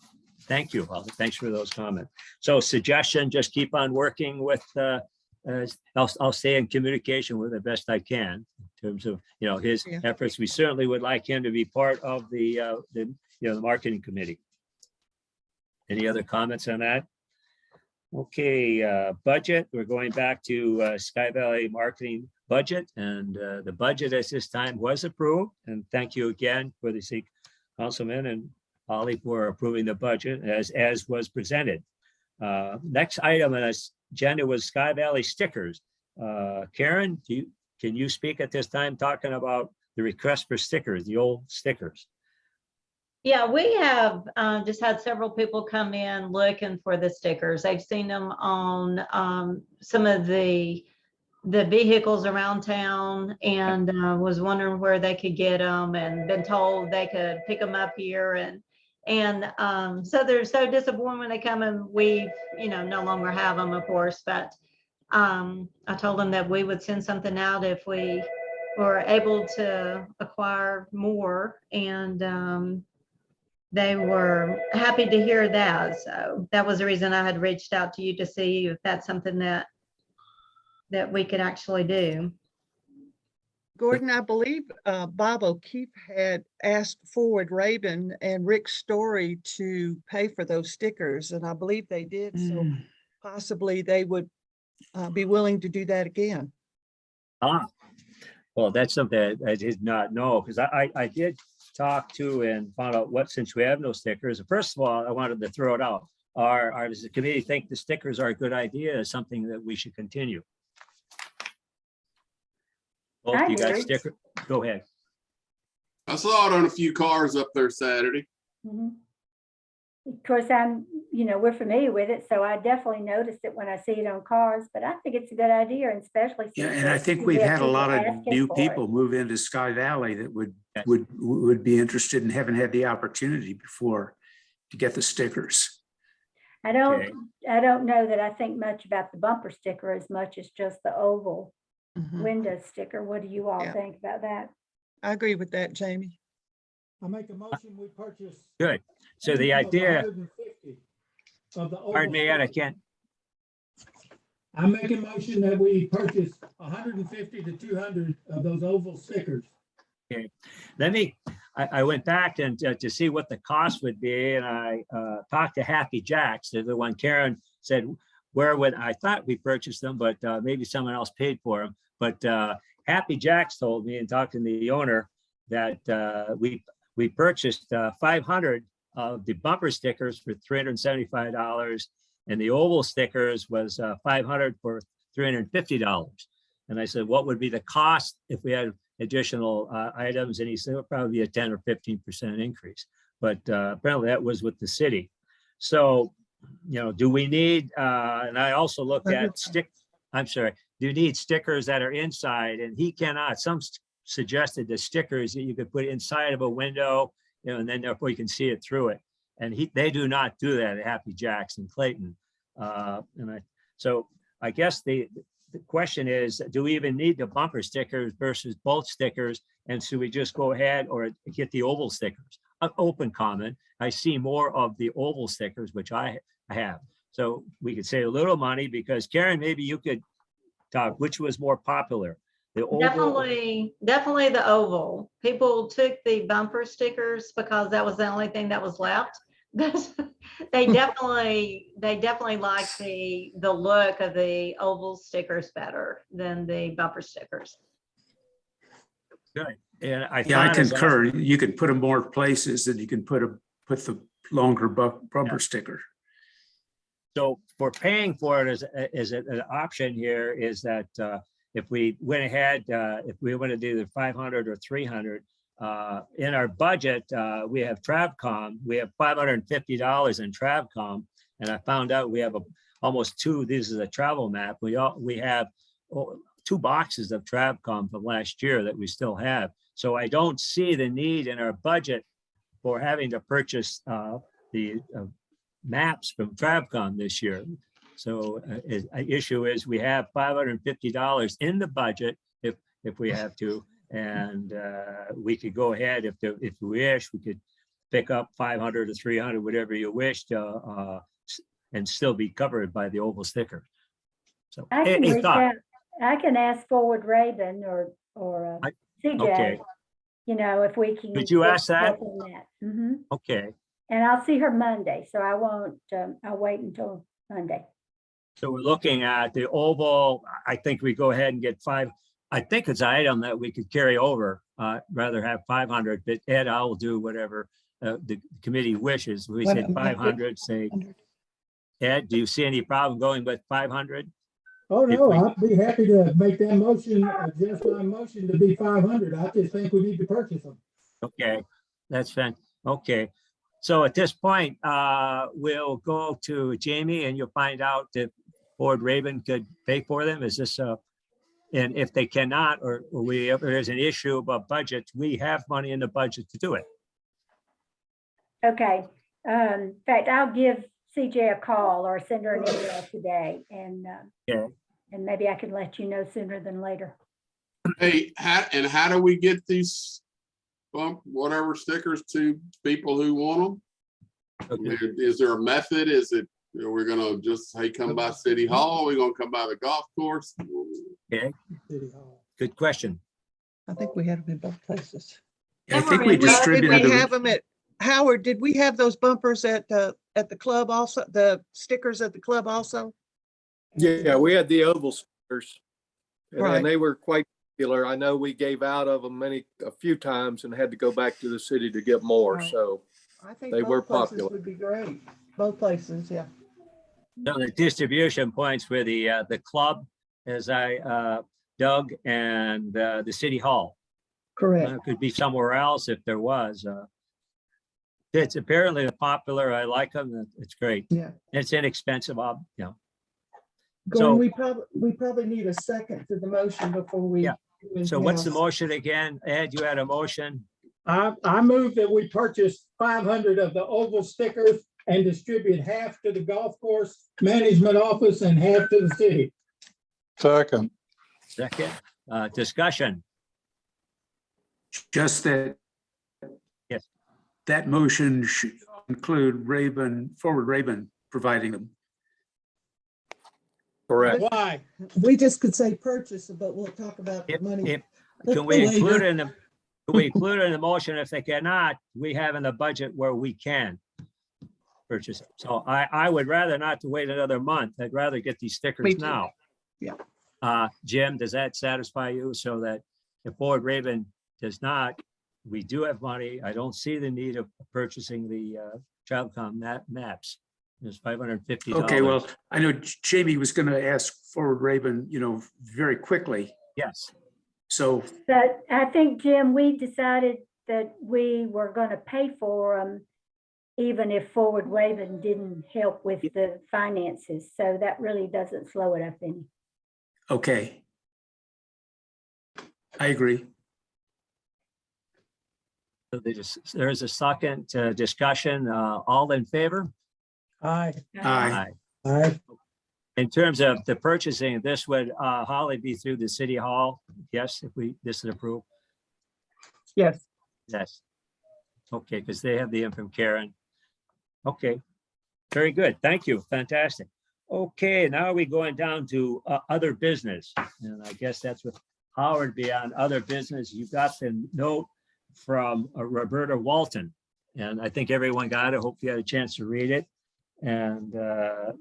Thank you, Holly. Thanks for those comments. So suggestion, just keep on working with, I'll stay in communication with the best I can in terms of, his Yeah. efforts. We certainly would like him to be part of the marketing committee. Any other comments on that? Okay, budget, we're going back to Sky Valley marketing budget, and the budget at this time was approved. And thank you again for the councilman and Holly for approving the budget as was presented. Next item on this agenda was Sky Valley stickers. Karen, can you speak at this time talking about the request for stickers, the old stickers? Yeah, we have just had several people come in looking for the stickers. They've seen them on some of the vehicles around town and was wondering where they could get them and been told they could pick them up here. And so they're so disappointed when they come and we, no longer have them, of course, but I told them that we would send something out if we were able to acquire more, and they were happy to hear that. So that was the reason I had reached out to you to see if that's something that we could actually do. Gordon, I believe Bob O'Keefe had asked Forward Raven and Rick Story to pay for those stickers, and I believe they did. So possibly they would be willing to do that again. Well, that's something I did not know, because I did talk to and found out since we have no stickers. First of all, I wanted to throw it out. Does the committee think the stickers are a good idea, is something that we should continue? Both you got do. sticker? Go ahead. I saw it on a few cars up there Saturday. Mhm. Of course, we're familiar with it, so I definitely noticed it when I see it on cars, but I think it's a good idea, and especially. Yeah, since and I there's- think we we've have had a people lot of asking new for it. people move into Sky Valley that Yes. would be interested and haven't had the opportunity before to get the stickers. I don't Okay. know that I think much about the bumper sticker as much as just the oval Mhm. window sticker. What do you all Yeah. think about that? I agree with that, Jamie. I make a motion, we purchase. Good. So the 150 idea, of the pardon me, Ed, I stickers. can't, I make a motion that we purchase 150 to 200 of those oval stickers. I went back and to see what the cost would be, and I talked to Happy Jacks, the one Karen said, I thought we purchased them, but maybe someone else paid for them. But Happy Jacks told me, and talking to the owner, that we purchased 500 of the bumper stickers for $375, and the oval stickers was 500 for $350. And I said, what would be the cost if we had additional items? And he said, it would probably be a 10 or 15% increase. But apparently that was with the city. So, do we need, and I also looked at do you need stickers that are inside? And he cannot. Some suggested the stickers that you could put inside of a window, and then therefore you can see it through it. And they do not do that at Happy Jacks in Clayton. So I guess the question is, do we even need the bumper stickers versus both stickers? And should we just go ahead or get the oval stickers? An open comment. I see more of the oval stickers, which I have. So we could save a little money, because Karen, maybe you could talk, which was more popular? The oval? Definitely the oval. People took the bumper stickers because that was the only thing that was left. They definitely like the look of the oval stickers better than the bumper stickers. Good. And I concur. You can put them more places than you can put the longer bumper sticker. So for paying for it as an option here is that if we went ahead, if we want to do the 500 or 300, in our budget, we have Travcom. We have $550 in Travcom, and I found out we have almost two. This is a travel map. We have 2 boxes of Travcom from last year that we still have. So I don't see the need in our budget for having to purchase the maps from Travcon this year. So an issue is we have $550 in the budget if we have to, and we could go ahead if we wish, we could pick up 500 or 300, whatever you wish, and still be covered by the oval sticker. So I can any reach thought? out. I can ask Forward Raven or CJ, Okay. you know, if we can. Could you get ask that? help on that. Mhm. Okay, And I'll see her Monday, so I won't, I'll wait until Monday. so we're looking at the oval. I think we go ahead and get five. I think it's an item that we could carry over, rather have 500, but Ed, I'll do whatever the committee wishes. We said 500, say, Ed, do you see any problem going with 500? Oh, If no, we- I'd be happy to make that motion, adjust my motion to be 500. I just think we need to purchase them. Okay, that's fine. Okay. So at this point, we'll go to Jamie and you'll find out if Board Raven could pay for them. Is this and if they cannot, or if there's an issue about budget, we have money in the budget to do it. Okay. In fact, I'll give CJ a call or send her an email today, and Okay. and maybe I can let you know sooner than later. Hey, how do we get these bump whatever stickers to people who want them? I mean, is there a method? Is it, we're gonna just, hey, come by City Hall? We're gonna come by the golf course? Okay, City Hall. good question. I think we had them in both places. I think we Did we distributed have them. them at, Howard, did we have those bumpers at the club also, the stickers at the club also? Yeah, we had the oval stickers. Right. And they were quite popular. I know we gave out of them a few times and had to go back to the city to get more, Right. so. I think They were both places popular. would be great. Both places, yeah. So the distribution points for the club, as Doug, and the City Hall. Correct. It could be somewhere else if there was. It's apparently popular. I like them. It's great. Yeah. It's inexpensive, you know. Gordon, we probably need a second to the motion before we. Yeah. do anything So what's the else. motion again? Ed, you had a motion? I move that we purchase 500 of the oval stickers and distribute half to the golf course management office and half to the city. Second. Second, discussion. Just that. Yes. That motion should include Forward Raven providing them. Correct. Why? We just could say purchase, but we'll talk about the If, money. can we include later. in the, can we include in the motion? If they cannot, we have in the budget where we can purchase it. So I would rather not to wait another month. I'd rather get these Me stickers too. now. Yeah. Jim, does that satisfy you? So that if Board Raven does not, we do have money. I don't see the need of purchasing the Childcom maps. There's $550. Okay, well, I know Jamie was going to ask Forward Raven, very quickly. Yes. So, But I think, Jim, we decided that we were going to pay for them even if Forward Raven didn't help with the finances. So that really doesn't slow it up any. okay. I agree. So there is a second discussion. All in favor? Aye. Aye. Aye. In terms of the purchasing, this would Holly be through the City Hall? Yes, if this is approved? Yes. Yes. Okay, because they have the info from Karen. Okay, very good. Thank you. Fantastic. Okay, now we're going down to other business. And I guess that's what Howard be on other business. You got the note from Roberta Walton. And I think everyone got it. Hope you had a chance to read it. And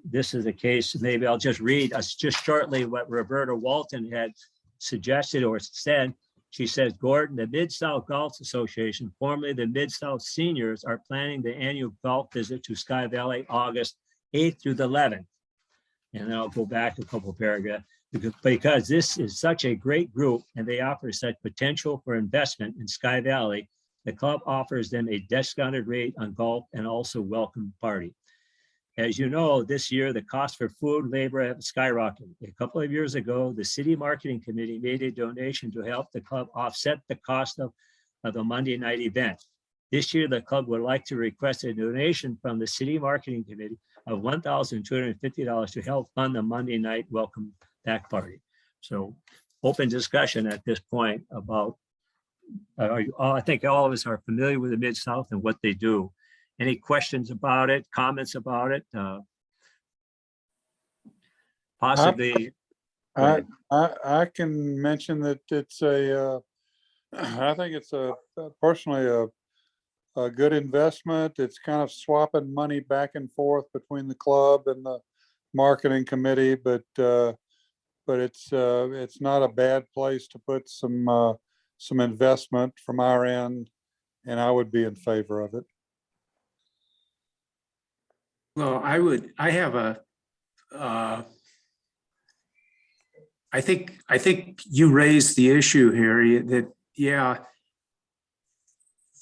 this is the case. Maybe I'll just read just shortly what Roberta Walton had suggested or said. She says, Gordon, the Mid-South Golf Association, formerly the Mid-South Seniors, are planning the annual golf visit to Sky Valley, August 8th through the 11th. And then I'll go back a couple of paragraphs because this is such a great group and they offer such potential for investment in Sky Valley. The club offers them a discounted rate on golf and also welcome party. As you know, this year, the cost for food, labor have skyrocketed. A couple of years ago, the city marketing committee made a donation to help the club offset the cost of the Monday night event. This year, the club would like to request a donation from the city marketing committee of $1,250 to help fund the Monday night welcome back party. So open discussion at this point about, I think all of us are familiar with the Mid-South and what they do. Any questions about it, comments about it? Possibly. I can mention that it's I think it's personally a good investment. It's kind of swapping money back and forth between the club and the marketing committee, but it's not a bad place to put some investment from our end, and I would be in favor of it. Well, I think you raised the issue here that, yeah,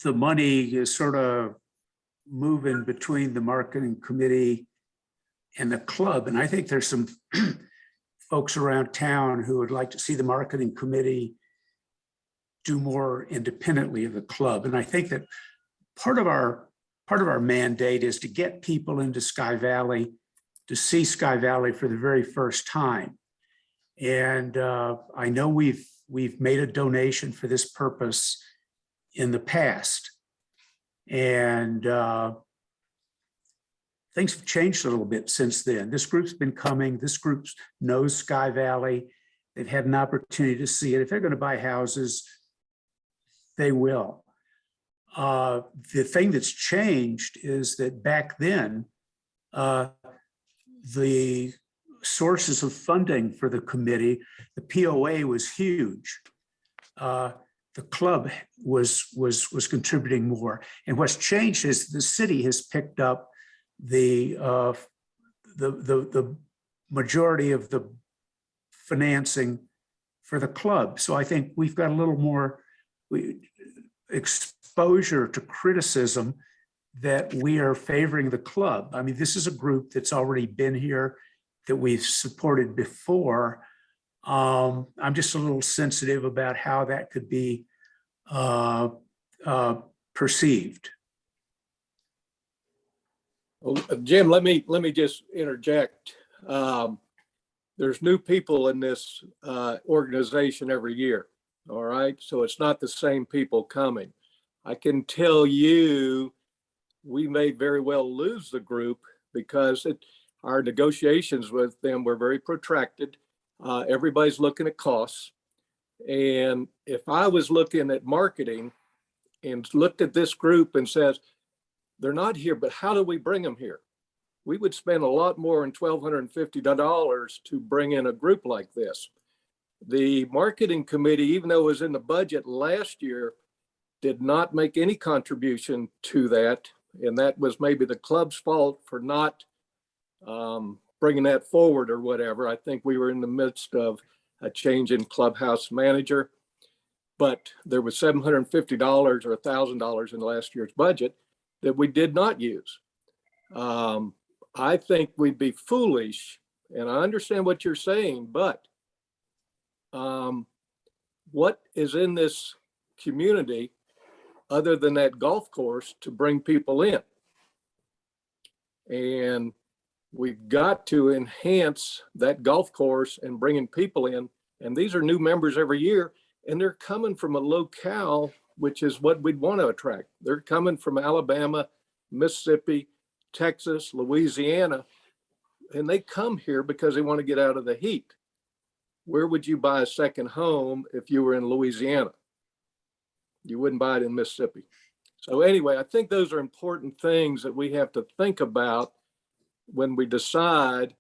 the money is sort of moving between the marketing committee and the club. And I think there's some folks around town who would like to see the marketing committee do more independently of the club. And I think that part of our mandate is to get people into Sky Valley to see Sky Valley for the very first time. And I know we've made a donation for this purpose in the past. And things have changed a little bit since then. This group's been coming. This group knows Sky Valley. They've had an opportunity to see it. If they're going to buy houses, they will. The thing that's changed is that back then, the sources of funding for the committee, the POA was huge. The club was contributing more. And what's changed is the city has picked up the majority of the financing for the club. So I think we've got a little more exposure to criticism that we are favoring the club. I mean, this is a group that's already been here, that we've supported before. I'm just a little sensitive about how that could be perceived. Well, Jim, let me just interject. There's new people in this organization every year. All right, so it's not the same people coming. I can tell you, we may very well lose the group because our negotiations with them were very protracted. Everybody's looking at costs. And if I was looking at marketing and looked at this group and says, they're not here, but how do we bring them here? We would spend a lot more than $1,250 to bring in a group like this. The marketing committee, even though it was in the budget last year, did not make any contribution to that. And that was maybe the club's fault for not bringing that forward or whatever. I think we were in the midst of a change in clubhouse manager, but there was $750 or $1,000 in last year's budget that we did not use. I think we'd be foolish, and I understand what you're saying, but what is in this community other than that golf course to bring people in? And we've got to enhance that golf course and bringing people in. And these are new members every year, and they're coming from a locale, which is what we'd want to attract. They're coming from Alabama, Mississippi, Texas, Louisiana, and they come here because they want to get out of the heat. Where would you buy a second home if you were in Louisiana? You wouldn't buy it in Mississippi. So anyway, I think those are important things that we have to think about when we decide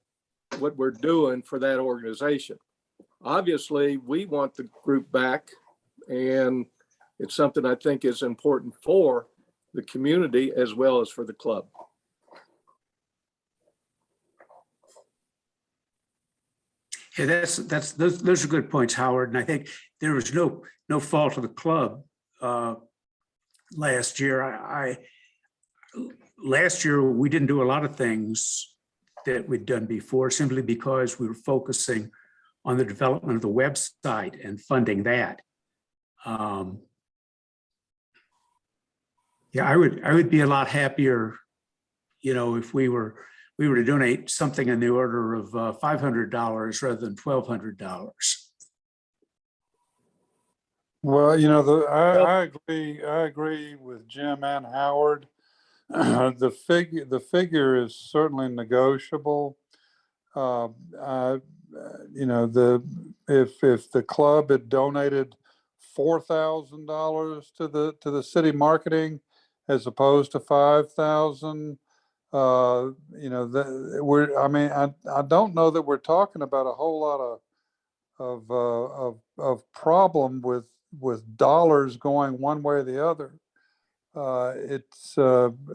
what we're doing for that organization. Obviously, we want the group back, and it's something I think is important for the community as well as for the club. Yeah, those are good points, Howard. And I think there was no fault of the club last year. Last year, we didn't do a lot of things that we'd done before simply because we were focusing on the development of the website and funding that. Yeah, I would be a lot happier, if we were to donate something in the order of $500 rather than $1,200. Well, I agree with Jim and Howard. The figure is certainly negotiable. If the club had donated $4,000 to the city marketing as opposed to 5,000, I don't know that we're talking about a whole lot of problem with dollars going one way or the other.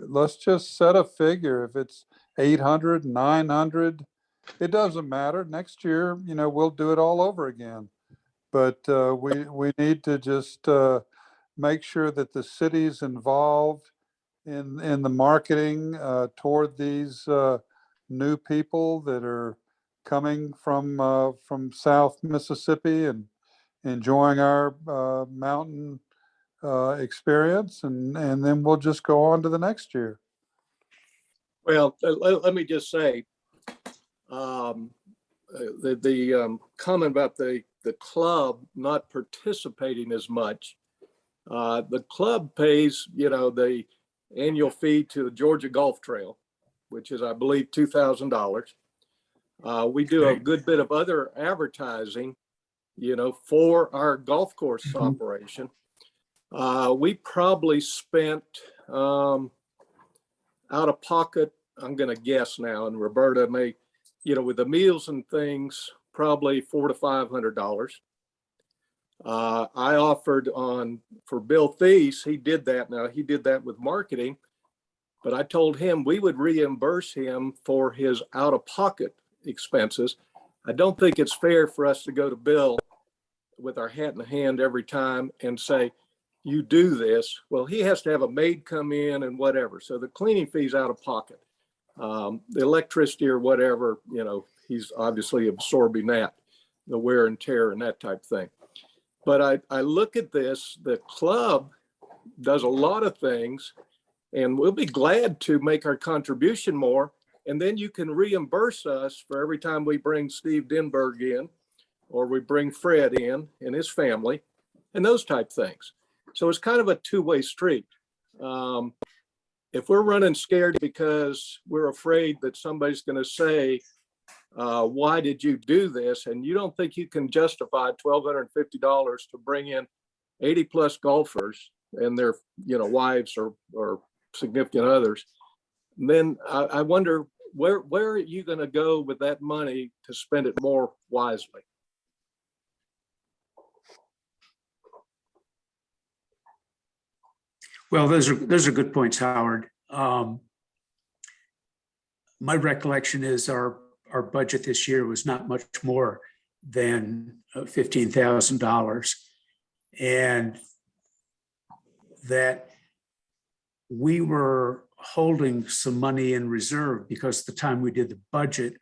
Let's just set a figure. If it's 800, 900, it doesn't matter. Next year, we'll do it all over again. But we need to just make sure that the city's involved in the marketing toward these new people that are coming from South Mississippi and enjoying our mountain experience, and then we'll just go on to the next year. Well, let me just say, the comment about the club not participating as much. The club pays, the annual fee to the Georgia Golf Trail, which is, I believe, $2,000. We do a good bit of other advertising, for our golf course operation. We probably spent out of pocket, I'm going to guess now, and Roberta may, with the meals and things, probably $400 to $500. I offered for Bill Thies, he did that. Now he did that with marketing, but I told him we would reimburse him for his out of pocket expenses. I don't think it's fair for us to go to Bill with our hat in hand every time and say, you do this. Well, he has to have a maid come in and whatever. So the cleaning fee's out of pocket. The electricity or whatever, he's obviously absorbing that, the wear and tear and that type of thing. But I look at this, the club does a lot of things, and we'll be glad to make our contribution more. And then you can reimburse us for every time we bring Steve Denberg in, or we bring Fred in and his family, and those type things. So it's kind of a two-way street. If we're running scared because we're afraid that somebody's going to say, why did you do this? And you don't think you can justify $1,250 to bring in 80 plus golfers and their, wives or significant others. And then I wonder, where are you going to go with that money to spend it more wisely? Well, those are good points, Howard. My recollection is our budget this year was not much more than $15,000, and that we were holding some money in reserve because at the time we did the budget,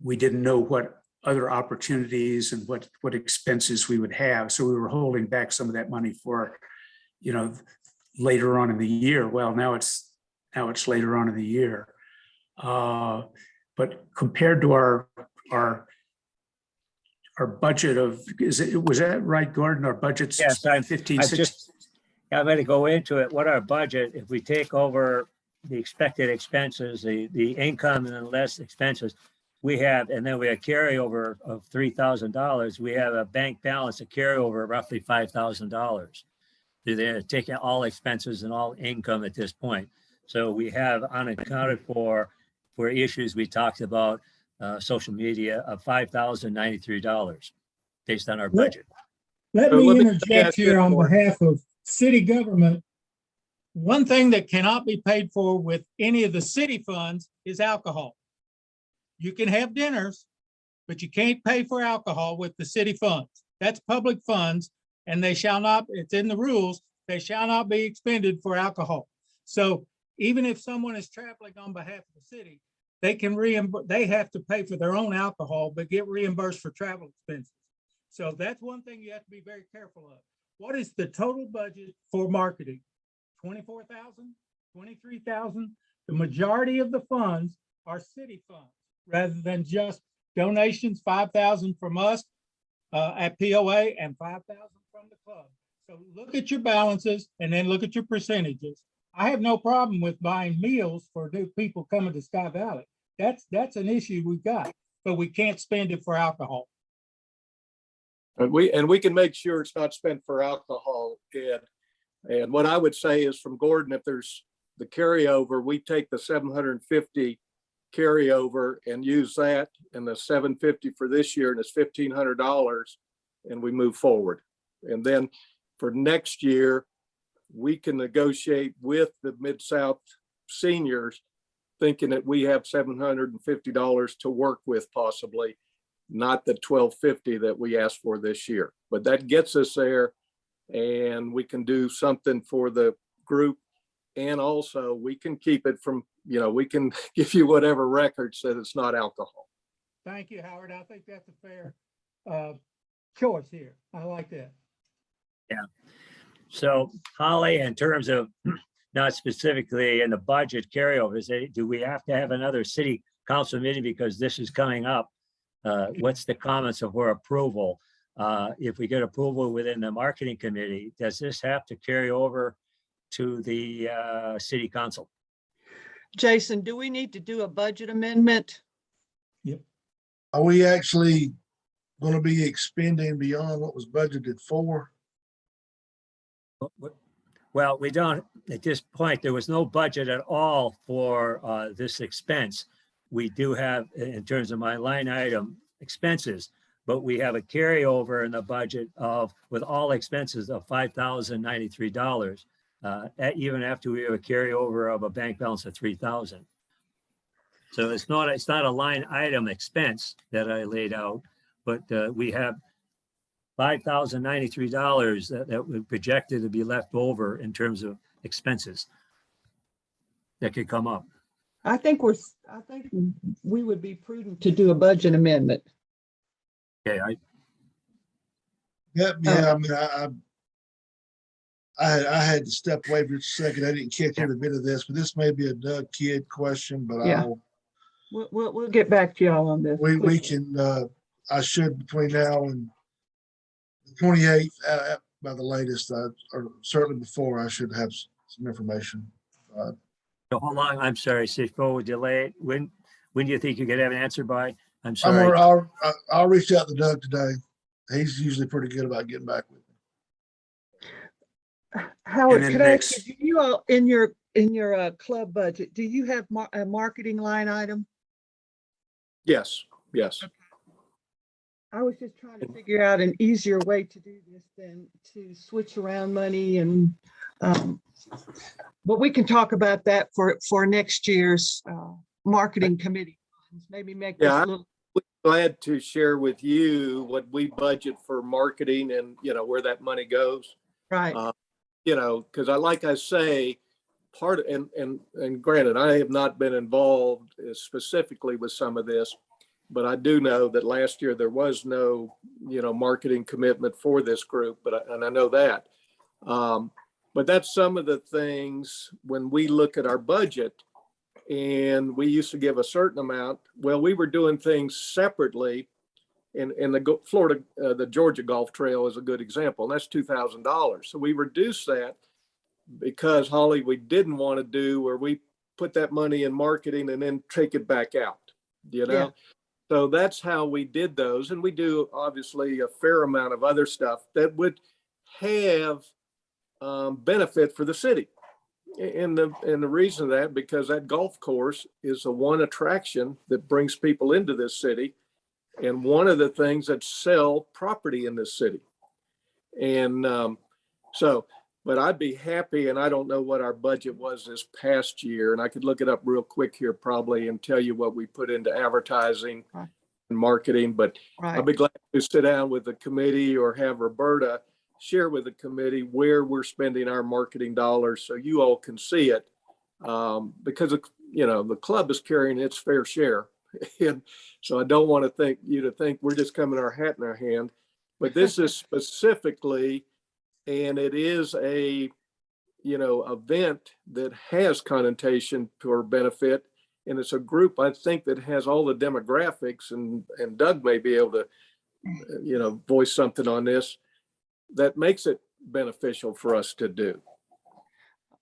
we didn't know what other opportunities and what expenses we would have. So we were holding back some of that money for, later on in the year. Well, now it's later on in the year. But compared to our budget of, was that right, Gordon? Our budget's Yes, 15, I'm 16. I'm going to go into it. What our budget, if we take over the expected expenses, the income and then less expenses, we have, and then we have carryover of $3,000. We have a bank balance, a carryover of roughly $5,000. They're taking all expenses and all income at this point. So we have unaccounted for issues we talked about, social media, of $5,093 based on our budget. Let me interject here on behalf of city government. One thing that cannot be paid for with any of the city funds is alcohol. You can have dinners, but you can't pay for alcohol with the city funds. That's public funds, and they shall not, it's in the rules, they shall not be expended for alcohol. So even if someone is traveling on behalf of the city, they can they have to pay for their own alcohol, but get reimbursed for travel expenses. So that's one thing you have to be very careful of. What is the total budget for marketing? 24,000, 23,000. The majority of the funds are city funds rather than just donations, 5,000 from us at POA and 5,000 from the club. So look at your balances and then look at your percentages. I have no problem with buying meals for new people coming to Sky Valley. That's an issue we've got, but we can't spend it for alcohol. And we can make sure it's not spent for alcohol, Ed. And what I would say is from Gordon, if there's the carryover, we take the 750 carryover and use that and the 750 for this year, and it's $1,500, and we move forward. And then for next year, we can negotiate with the Mid-South seniors, thinking that we have $750 to work with possibly, not the $1,250 that we asked for this year. But that gets us there, and we can do something for the group. And also we can keep it from, we can give you whatever record said it's not alcohol. Thank you, Howard. I think that's a fair choice here. I like that. Yeah. So Holly, in terms of not specifically in the budget carryovers, do we have to have another city council meeting because this is coming up? What's the comments of our approval? If we get approval within the marketing committee, does this have to carry over to the city council? Jason, do we need to do a budget amendment? Are we actually going to be expending beyond what was budgeted for? Well, we don't, at this point, there was no budget at all for this expense. We do have, in terms of my line item expenses, but we have a carryover in the budget of, with all expenses of $5,093, even after we have a carryover of a bank balance of 3,000. So it's not a line item expense that I laid out, but we have $5,093 that we projected to be left over in terms of expenses that could come up. I think we would be prudent to do a budget amendment. Okay, Yeah, I mean, I had to step away for a second. I didn't catch every bit of this, but this may be a Doug Kidd question, but Yeah. We'll get back to y'all on this. we can, I should between now and the 28th, by the latest, or certainly before, I should have some information. so how long, I'm sorry, Sifo, would delay it? When do you think you could have an answer by? I'm sorry. I'll reach out to Doug today. He's usually pretty good about getting back with me. Howard, And then could I ask next- you, do you all, in your club budget, do you have a marketing line item? Yes. I was just trying to figure out an easier way to do this than to switch around money and, but we can talk about that for next year's marketing committee. Maybe make this a little. Glad to share with you what we budget for marketing and, where that money goes. Right. Because like I say, and granted, I have not been involved specifically with some of this, but I do know that last year there was no, marketing commitment for this group, and I know that. But that's some of the things when we look at our budget, and we used to give a certain amount. Well, we were doing things separately. In the Georgia Golf Trail is a good example. And that's $2,000. So we reduced that because, Holly, we didn't want to do where we put that money in marketing and then take it back out, Yeah. So that's how we did those. And we do obviously a fair amount of other stuff that would have benefit for the city. And the reason that, because that golf course is the one attraction that brings people into this city and one of the things that sell property in this city. And but I'd be happy, and I don't know what our budget was this past year, and I could look it up real quick here probably and tell you what we put into advertising Right. and marketing, but Right. I'll be glad to sit down with the committee or have Roberta share with the committee where we're spending our marketing dollars so you all can see it. Because, the club is carrying its fair share. And so I don't want you to think we're just coming our hat in our hand, but this is specifically, and it is event that has connotation or benefit. And it's a group, I think, that has all the demographics, and Doug may be able to, voice something on this that makes it beneficial for us to do.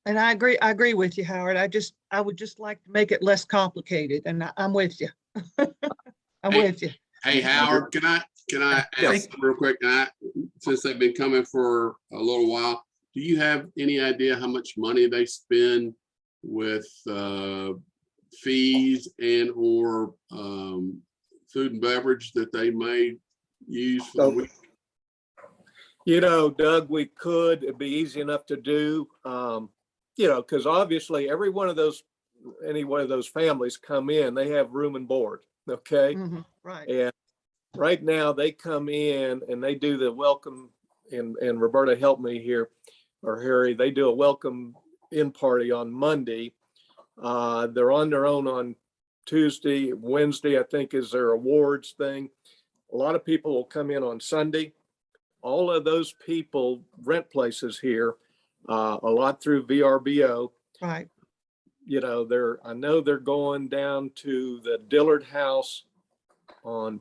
And I agree with you, Howard. I would just like to make it less complicated, and I'm with you. I'm Hey, with you. Hey, Howard, can I ask real quick? Since they've been coming for a little while, do you have any idea how much money they spend with fees and or food and beverage that they may use for the week? Doug, we could. It'd be easy enough to do. Because obviously any one of those families come in, they have room and board. Okay. Mhm, right. And right now they come in and they do the welcome, and Roberta helped me here, or Harry, they do a welcome in party on Monday. They're on their own on Tuesday. Wednesday, I think, is their awards thing. A lot of people will come in on Sunday. All of those people rent places here, a lot through VRBO. Right. I know they're going down to the Dillard House on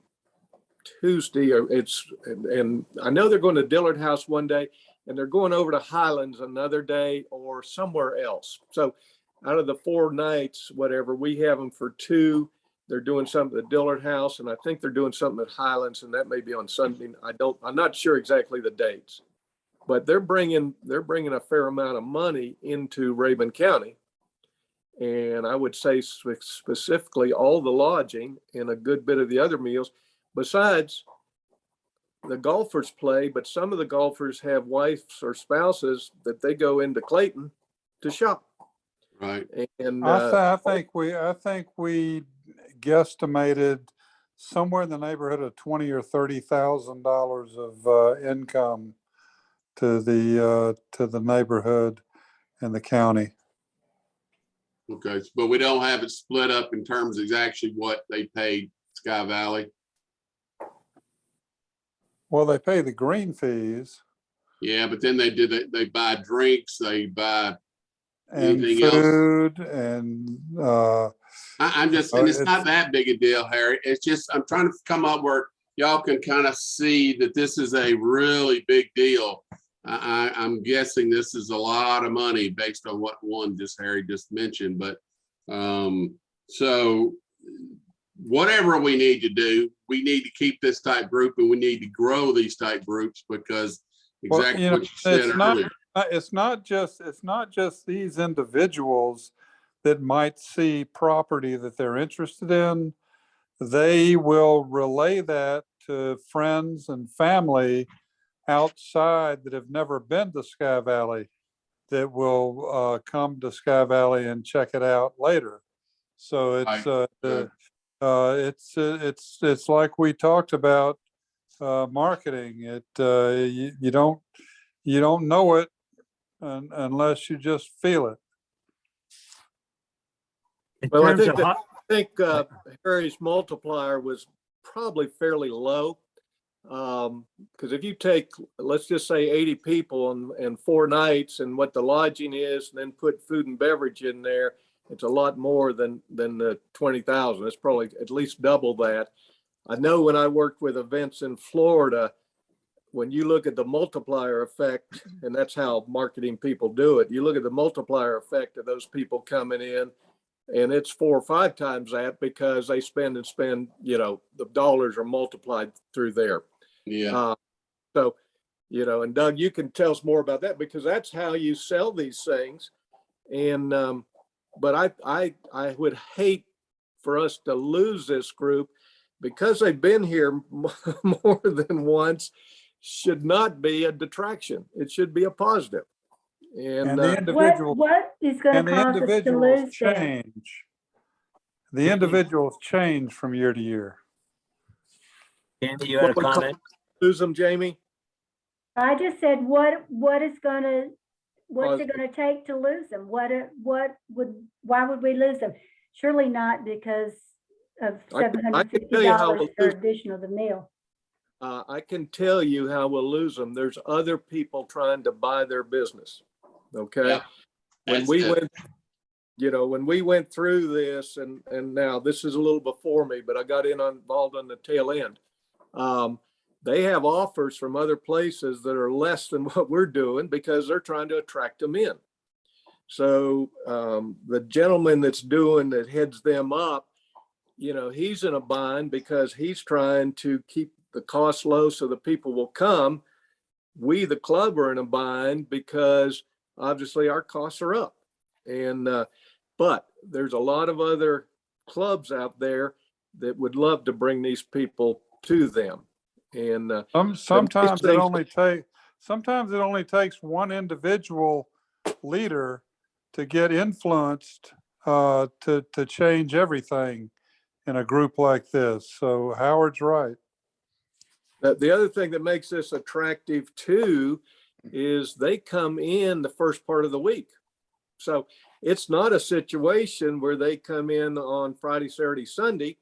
Tuesday, and I know they're going to Dillard House one day, and they're going over to Highlands another day or somewhere else. So out of the 4 nights, whatever, we have them for 2. They're doing something at Dillard House, and I think they're doing something at Highlands, and that may be on Sunday. I'm not sure exactly the dates, but they're bringing a fair amount of money into Rabun County. And I would say specifically all the lodging and a good bit of the other meals. Besides, the golfers play, but some of the golfers have wives or spouses that they go into Clayton to shop. Right. And I think we guesstimated somewhere in the neighborhood of $20,000 or $30,000 of income to the neighborhood and the county. Okay, but we don't have it split up in terms of actually what they paid Sky Valley. Well, they pay the green fees Yeah, but then they buy drinks, they buy and anything else. food and I'm just, and it's not that big a deal, Harry. It's just, I'm trying to come up where y'all can kind of see that this is a really big deal. I'm guessing this is a lot of money based on what Harry just mentioned, but so whatever we need to do, we need to keep this type group, and we need to grow these type groups, because exactly what you said earlier. It's not just these individuals that might see property that they're interested in. They will relay that to friends and family outside that have never been to Sky Valley, that will come to Sky Valley and check it out later. So it's like we talked about marketing. You don't know it unless you just feel it. In I terms of think Harry's multiplier was probably fairly low. Because if you take, let's just say 80 people and 4 nights, and what the lodging is, and then put food and beverage in there, it's a lot more than the 20,000. It's probably at least double that. I know when I worked with events in Florida, when you look at the multiplier effect, and that's how marketing people do it, you look at the multiplier effect of those people coming in, and it's 4 or 5 times that, because they spend, the dollars are multiplied through there. Yeah. So, and Doug, you can tell us more about that, because that's how you sell these things. And, but I would hate for us to lose this group, because they've been here more than once. Should not be a detraction. It should be a positive. And the individuals, what is going to cause us to lose them? change. The individuals change from year to year. Andy, you had a comment? Lose them, Jamie? I just said, what's it gonna take to lose them? Why would we lose them? Surely not because of $750 for additional the meal. I can tell you how we'll lose them. There's other people trying to buy their business. Okay. Yeah, When that's we good. went, when we went through this, and now this is a little before me, but I got involved on the tail end. They have offers from other places that are less than what we're doing because they're trying to attract them in. So the gentleman that heads them up, he's in a bind because he's trying to keep the cost low so the people will come. We, the club, are in a bind because obviously our costs are up. And but there's a lot of other clubs out there that would love to bring these people to them. And Sometimes thing- it only takes one individual leader to get influenced to change everything in a group like this. So Howard's right. the other thing that makes this attractive too is they come in the first part of the week. So it's not a situation where they come in on Friday, Saturday, Sunday,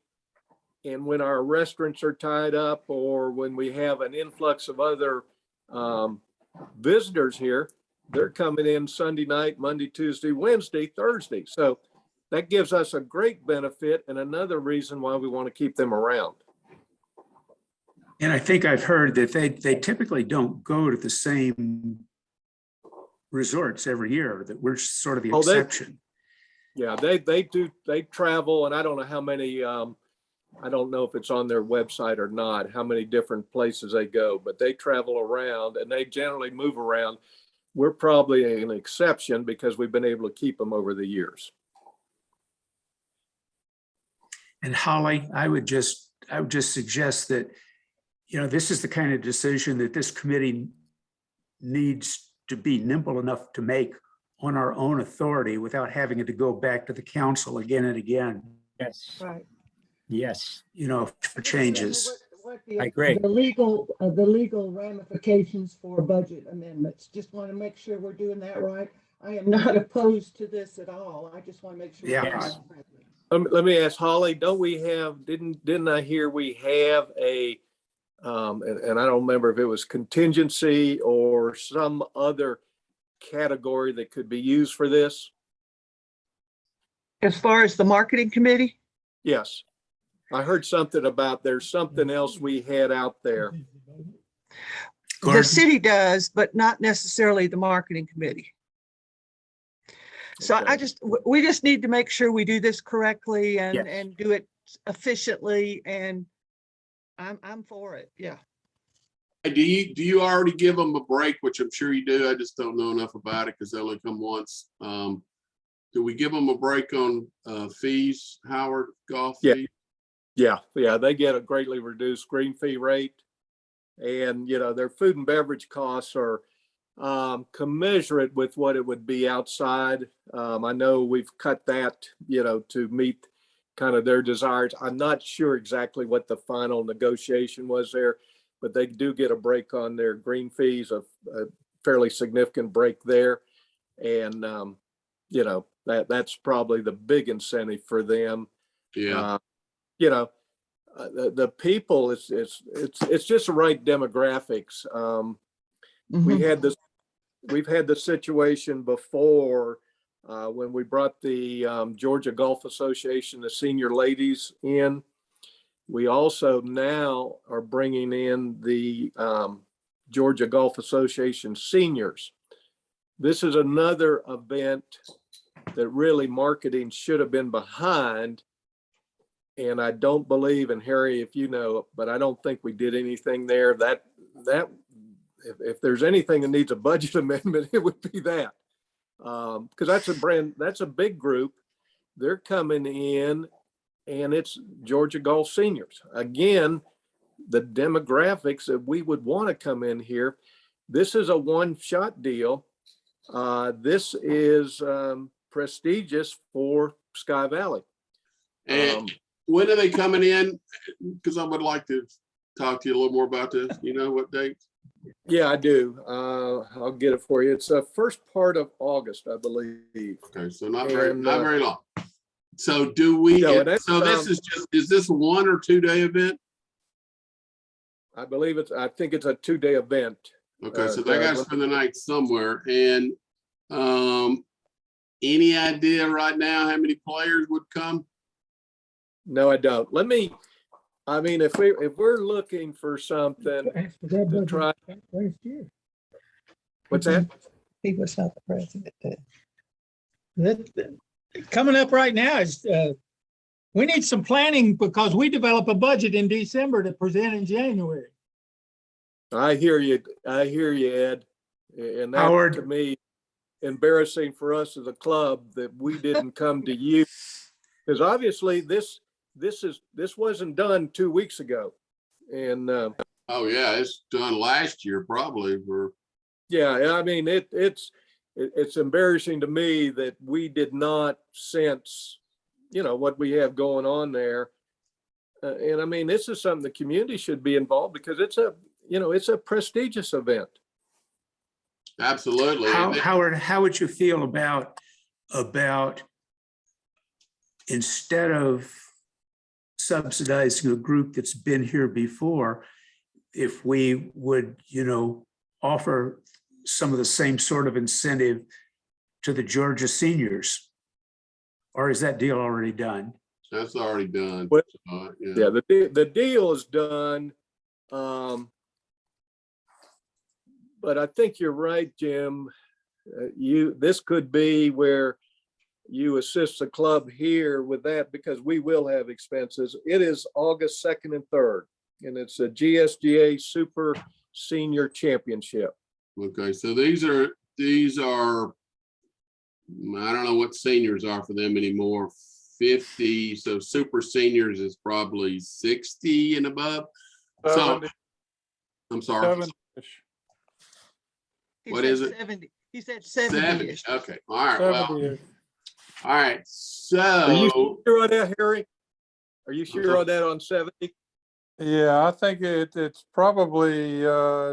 and when our restaurants are tied up or when we have an influx of other visitors here, they're coming in Sunday night, Monday, Tuesday, Wednesday, Thursday. So that gives us a great benefit and another reason why we want to keep them around. And I think I've heard that they typically don't go to the same resorts every year, that we're sort of the exception. Yeah, they travel, and I don't know how many, I don't know if it's on their website or not, how many different places they go, but they travel around and they generally move around. We're probably an exception because we've been able to keep them over the years. And Holly, I would just suggest that, this is the kind of decision that this committee needs to be nimble enough to make on our own authority without having to go back to the council again and again, Yes, Right. yes, for changes. I agree. The legal ramifications for budget amendments. Just want to make sure we're doing that right. I am not opposed to this at all. I just want to make sure. Yeah. Yes. Let me ask Holly, don't we have, didn't I hear we have a, and I don't remember if it was contingency or some other category that could be used for this? As far as the marketing committee? Yes. I heard something about there's something else we had out there. Gordon? The city does, but not necessarily the marketing committee. So Okay. we just need to make sure we do this correctly Yes. and do it efficiently, and I'm for it. Yeah. Hey, do you already give them a break, which I'm sure you do? I just don't know enough about it because they only come once. Do we give them a break on fees, Howard, golf Yeah. fees? Yeah, they get a greatly reduced green fee rate. And, their food and beverage costs are commensurate with what it would be outside. I know we've cut that, to meet kind of their desires. I'm not sure exactly what the final negotiation was there, but they do get a break on their green fees, a fairly significant break there. And, that's probably the big incentive for them. Yeah. The people, it's just the right demographics. We've had this situation before when we brought the Georgia Golf Association, the senior ladies in. We also now are bringing in the Georgia Golf Association seniors. This is another event that really marketing should have been behind. And I don't believe, and Harry, if you know, but I don't think we did anything there. That if there's anything that needs a budget amendment, it would be that. Because that's a big group. They're coming in and it's Georgia Golf seniors. Again, the demographics that we would want to come in here. This is a one-shot deal. This is prestigious for Sky Valley. And when are they coming in? Because I would like to talk to you a little more about this. You know what date? Yeah, I do. I'll get it for you. It's the first part of August, I believe. Okay, so not very And, long. So do we? No, that's, so this is this a 1 or 2 day event? I believe I think it's a 2-day event. Okay, so they got to spend the night somewhere. And Any idea right now how many players would come? No, I don't. I mean, if we're looking for something to try, Last year. what's that? He was not the president then. Coming up right now is, we need some planning because we develop a budget in December to present in January. I hear you, Ed. And that, Howard. to me, embarrassing for us as a club that we didn't come to you. Because obviously this wasn't done 2 weeks ago. And Oh yeah, it's done last year probably for. yeah, I mean, it's embarrassing to me that we did not sense, what we have going on there. And I mean, this is something the community should be involved because it's a prestigious event. Absolutely. Howard, how would you feel about instead of subsidizing a group that's been here before, if we would, offer some of the same sort of incentive to the Georgia seniors? Or is that deal already done? That's already done. Well, Yeah. Yeah, the deal is done. But I think you're right, Jim. This could be where you assist the club here with that because we will have expenses. It is August 2nd and 3rd, and it's a GSGA Super Senior Championship. Okay, so these are, I don't know what seniors are for them anymore. 50, so super seniors is probably 60 and above. So 70, I'm sorry. 70-ish. What is it? 70. He said 70. 70. Okay. All right. Well, 70-ish. all right. Are you So sure on that, Harry? Are you sure on that on 70? Yeah, I think it's probably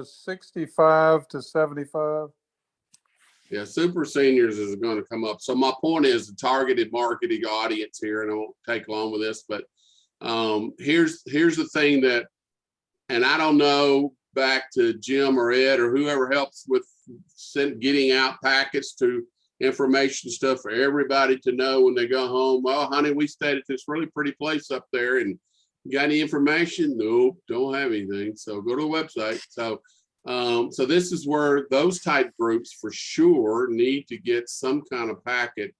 65 to 75. yeah, super seniors is going to come up. So my point is the targeted marketing audience here, and I won't take long with this, but here's the thing that, and I don't know, back to Jim or Ed or whoever helps with getting out packets to information stuff for everybody to know when they go home. Well, honey, we stayed at this really pretty place up there, and you got any information? Nope, don't have anything. So go to the website. So this is where those type groups for sure need to get some kind of packet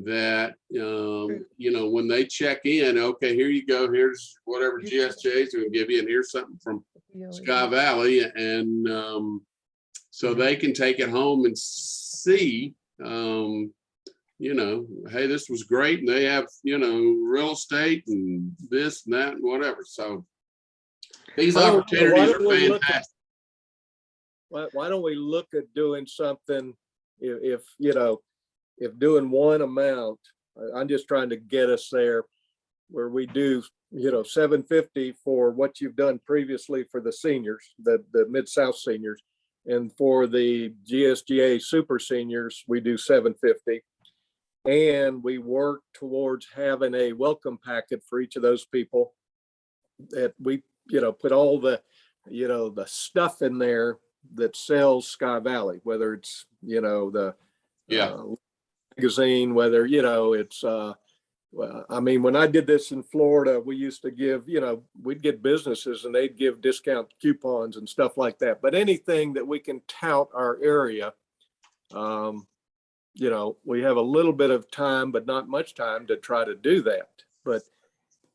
that, when they check in, okay, here you go, here's whatever GSJ is going to give you, and here's something from Sky Valley. And so they can take it home and see, hey, this was great. And they have, real estate and this and that and whatever. So these opportunities are fantastic. Why don't we look at doing something if doing one amount, I'm just trying to get us there where we do, $750 for what you've done previously for the seniors, the Mid-South seniors, and for the GSGA Super Seniors, we do $750. And we work towards having a welcome packet for each of those people that we, put all the, the stuff in there that sells Sky Valley, whether it's, the magazine, whether, it's, I mean, when I did this in Florida, we used to give, we'd get businesses and they'd give discount coupons and stuff like that. But anything that we can tout our area, we have a little bit of time, but not much time to try to do that. But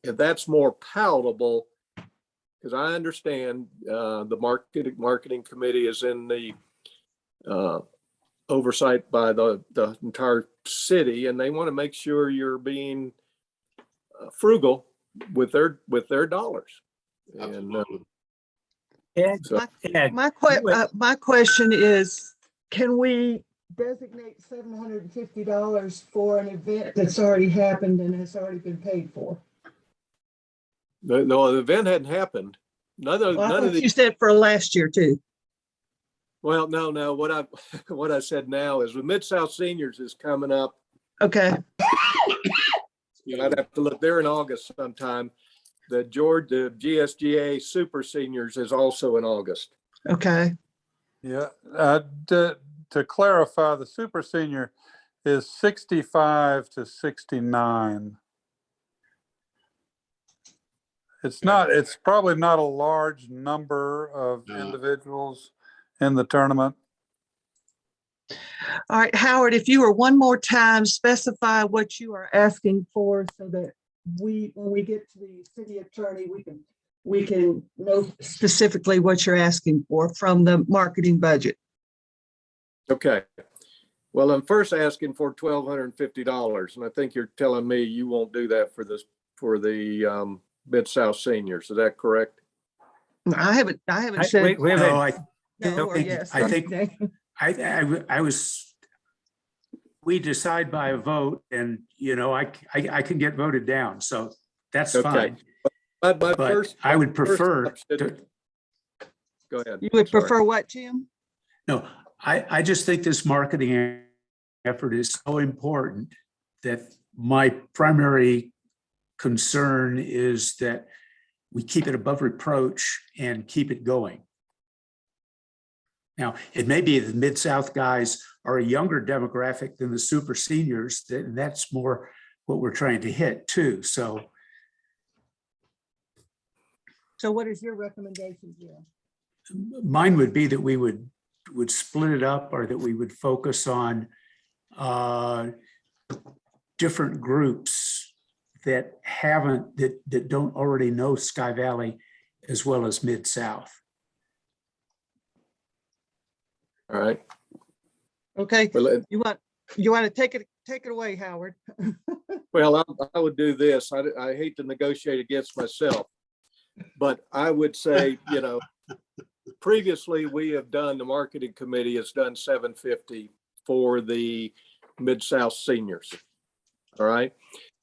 if that's more palatable, because I understand the marketing committee is in the oversight by the entire city, and they want to make sure you're being frugal with their dollars. And Ed, so, Ed, My question is, can we designate $750 for an event that's already happened and has already been paid for? no, the event hadn't happened. None of You said for last year too. Well, no. What I said now is the Mid-South Seniors is coming up. Okay. And I'd have to look. They're in August sometime. The GSGA Super Seniors is also in August. Okay. Yeah. to clarify, the super senior is 65 to 69. It's probably not a large number of No. individuals in the tournament. All right, Howard, if you were one more time, specify what you are asking for so that when we get to the city attorney, we can know specifically what you're asking for from the marketing budget. Okay. Well, I'm first asking for $1,250, and I think you're telling me you won't do that for the Mid-South seniors. Is that correct? I haven't said Wait a No, minute. no or yes. I think- Okay. I was, we decide by a vote and, I can get voted down, so that's Okay. fine. But But I would prefer, option- to- Go ahead. You would Sorry. prefer what, Jim? no, I just think this marketing effort is so important that my primary concern is that we keep it above reproach and keep it going. Now, it may be the Mid-South guys are a younger demographic than the super seniors, and that's more what we're trying to hit too. So what is your recommendation, Jim? mine would be that we would split it up, or that we would focus on different groups that don't already know Sky Valley as well as Mid-South. All right. Okay, Well, you want to take it away, Howard? Well, I would do this. I hate to negotiate against myself, but I would say, previously we have done, the marketing committee has done $750 for the Mid-South seniors. All right.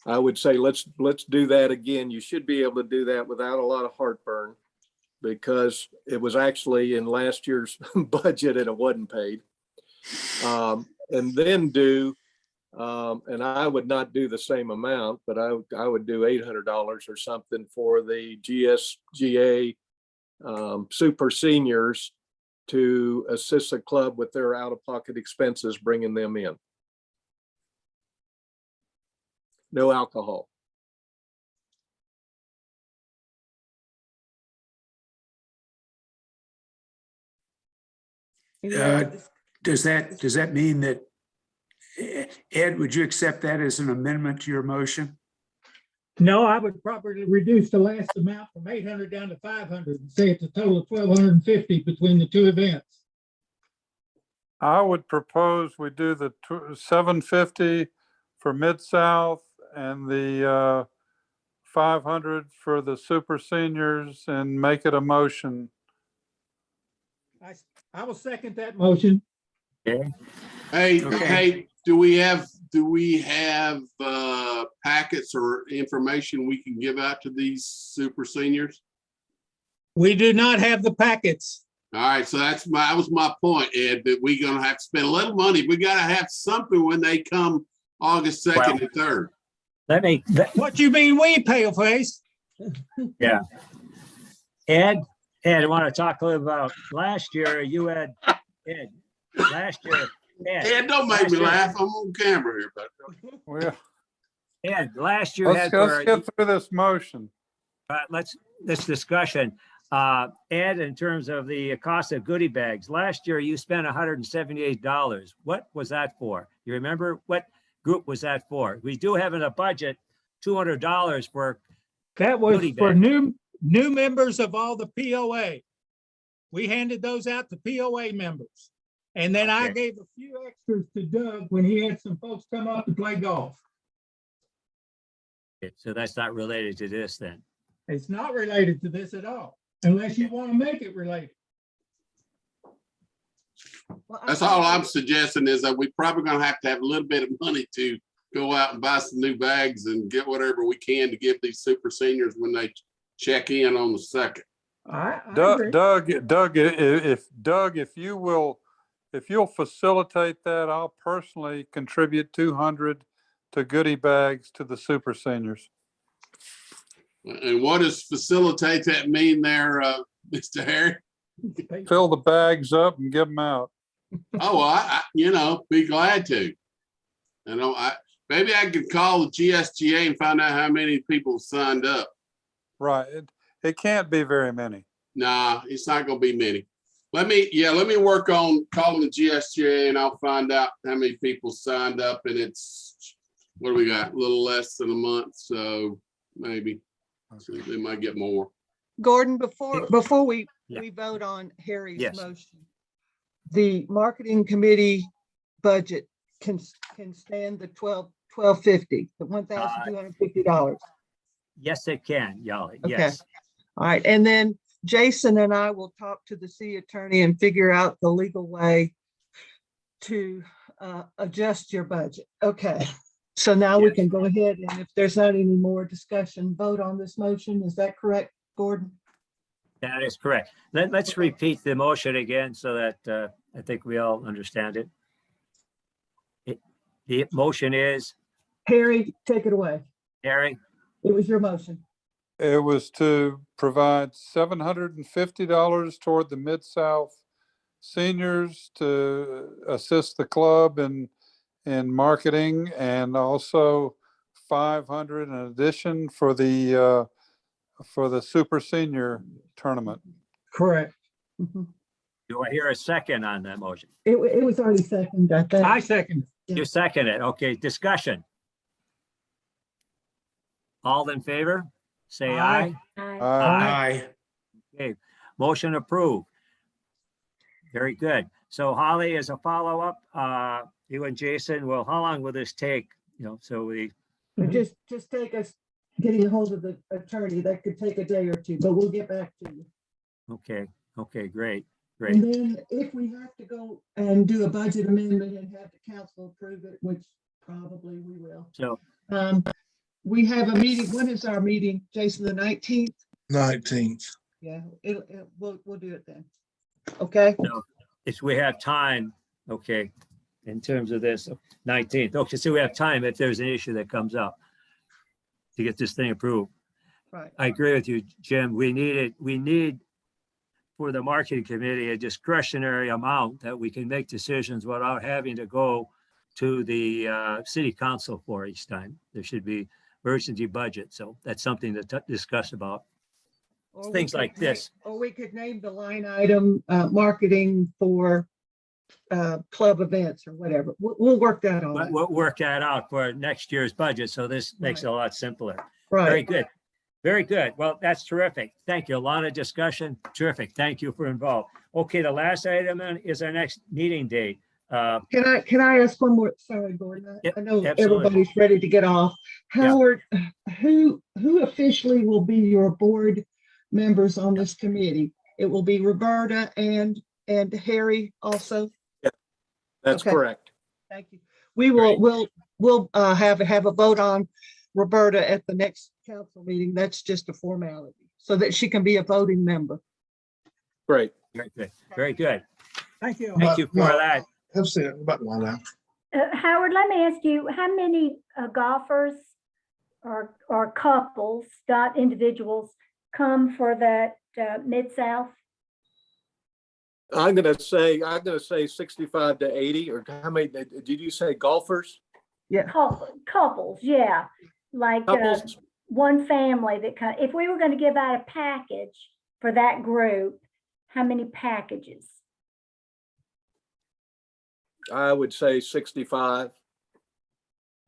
I would say, let's do that again. You should be able to do that without a lot of heartburn, because it was actually in last year's budget and it wasn't paid. And then and I would not do the same amount, but I would do $800 or something for the GSGA super seniors to assist the club with their out-of-pocket expenses, bringing them in. No alcohol. Does that mean that, Ed, would you accept that as an amendment to your motion? No, I would probably reduce the last amount from 800 down to 500 and say it's a total of 1,250 between the two events. I would propose we do the 750 for Mid-South and the 500 for the super seniors, and make it a motion. I will second that motion. Okay. Hey, do we have packets or information we can give out to these super seniors? We do not have the packets. All right, so that was my point, Ed, that we're gonna have to spend a little money. We gotta have something when they come August 2nd and 3rd. What you mean we, paleface? Yeah. Ed, I want to talk a little about last year. You had, Ed, last year. Ed, don't make me laugh. I'm on camera here, but Well, Ed, last year let's get through this motion. this discussion. Ed, in terms of the cost of goodie bags, last year you spent $178. What was that for? You remember what group was that for? We do have in a budget $200 for. That was Goodie for bag. new members of all the POA. We handed those out to POA members. And then I Okay. gave a few extras to Doug when he had some folks come up to play golf. So that's not related to this then. It's not related to this at all, unless you want to make it related. that's all I'm suggesting, is that we probably gonna have to have a little bit of money to go out and buy some new bags and get whatever we can to give these super seniors when they check in on the 2nd. I agree. Doug, if you'll facilitate that, I'll personally contribute 200 to goodie bags to the super seniors. And what does facilitate that mean there, Mr. Harry? Fill the bags up and give them out. Oh, well, be glad to. Maybe I could call the GSGA and find out how many people signed up. Right. It can't be very many. Nah, it's not gonna be many. Let me work on calling the GSGA and I'll find out how many people signed up, and it's, what do we got? A little less than a month, so maybe they might get more. Gordon, before we Yeah. vote on Harry's Yes. motion, the marketing committee budget can stand the $1,250, the $1,250. Yes, it can, Yali. Okay. Yes. All right, and then Jason and I will talk to the city attorney and figure out the legal way to adjust your budget. Okay, so now we Yes. can go ahead, and if there's not any more discussion, vote on this motion. Is that correct, Gordon? That is correct. Let's repeat the motion again so that I think we all understand it. The motion is, Harry, take it away. Harry, It was your motion. It was to provide $750 toward the Mid-South seniors to assist the club in marketing, and also 500 in addition for the super senior tournament. Correct. Mhm. do I hear a second on that motion? It was already seconded, I think. I second. Yeah. You second it. Okay, discussion. All in favor? Say Aye. aye. Aye. Aye. Okay, motion approved. Very good. So Holly, as a follow-up, you and Jason, well, how long will this take? So we, It just take us getting a hold of the attorney. That could take a day or two, but we'll get back to you. okay, great. And then if we have to go and do a budget amendment and have the council approve it, which probably we will. So, We have a meeting. When is our meeting? Jason, the 19th? 19th. Yeah, we'll do it then. Okay? if we have time, okay, in terms of this 19th. Okay, so we have time if there's an issue that comes up to get this thing approved. Right. I agree with you, Jim. We need for the marketing committee a discretionary amount that we can make decisions without having to go to the city council for each time. There should be urgency budget. So that's something to discuss about. Or we Things could like this. Or we could name the line item, marketing for club events or whatever. We'll work that But on. we'll work that out for next year's budget. So this makes it a lot simpler. Very Right. good. Very good. Well, that's terrific. Thank you. A lot of discussion. Terrific. Thank you for involved. Okay, the last item is our next meeting date. Can I ask one more? Sorry, Gordon. Yep, I know absolutely. everybody's ready to get off. Yeah. Howard, who officially will be your board members on this committee? It will be Roberta and Harry also. That's Okay. correct. Thank you. We'll have a vote on Roberta at the next council meeting. That's just a formality so that she can be a voting member. Great. Very good. Very good. Thank you. Thank you for that. I've seen it about one now. Howard, let me ask you, how many golfers or couples, not individuals, come for that Mid-South? I'm gonna say 65 to 80, or how many, did you say golfers? Couples, yeah. Like Couples? one family that if we were going to give out a package for that group, how many packages? I would say 65.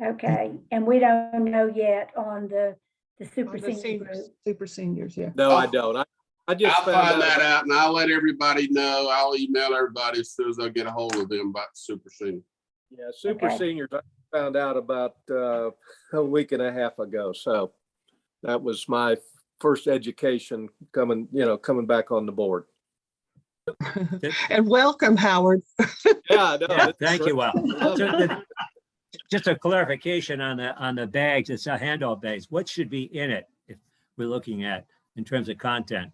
Okay, and we don't know yet on the super On the senior group. Super seniors, yeah. No, I don't. I just I'll found find that out. out and I'll let everybody know. I'll email everybody as soon as I get a hold of them about the super senior. Yeah, super Okay. seniors, I found out about a week and a half ago. So that was my first education coming back on the board. And welcome, Howard. Yeah, no, Yeah, that's thank you. great. Well, just a clarification on the bags, it's a handout bags. What should be in it if we're looking at in terms of content?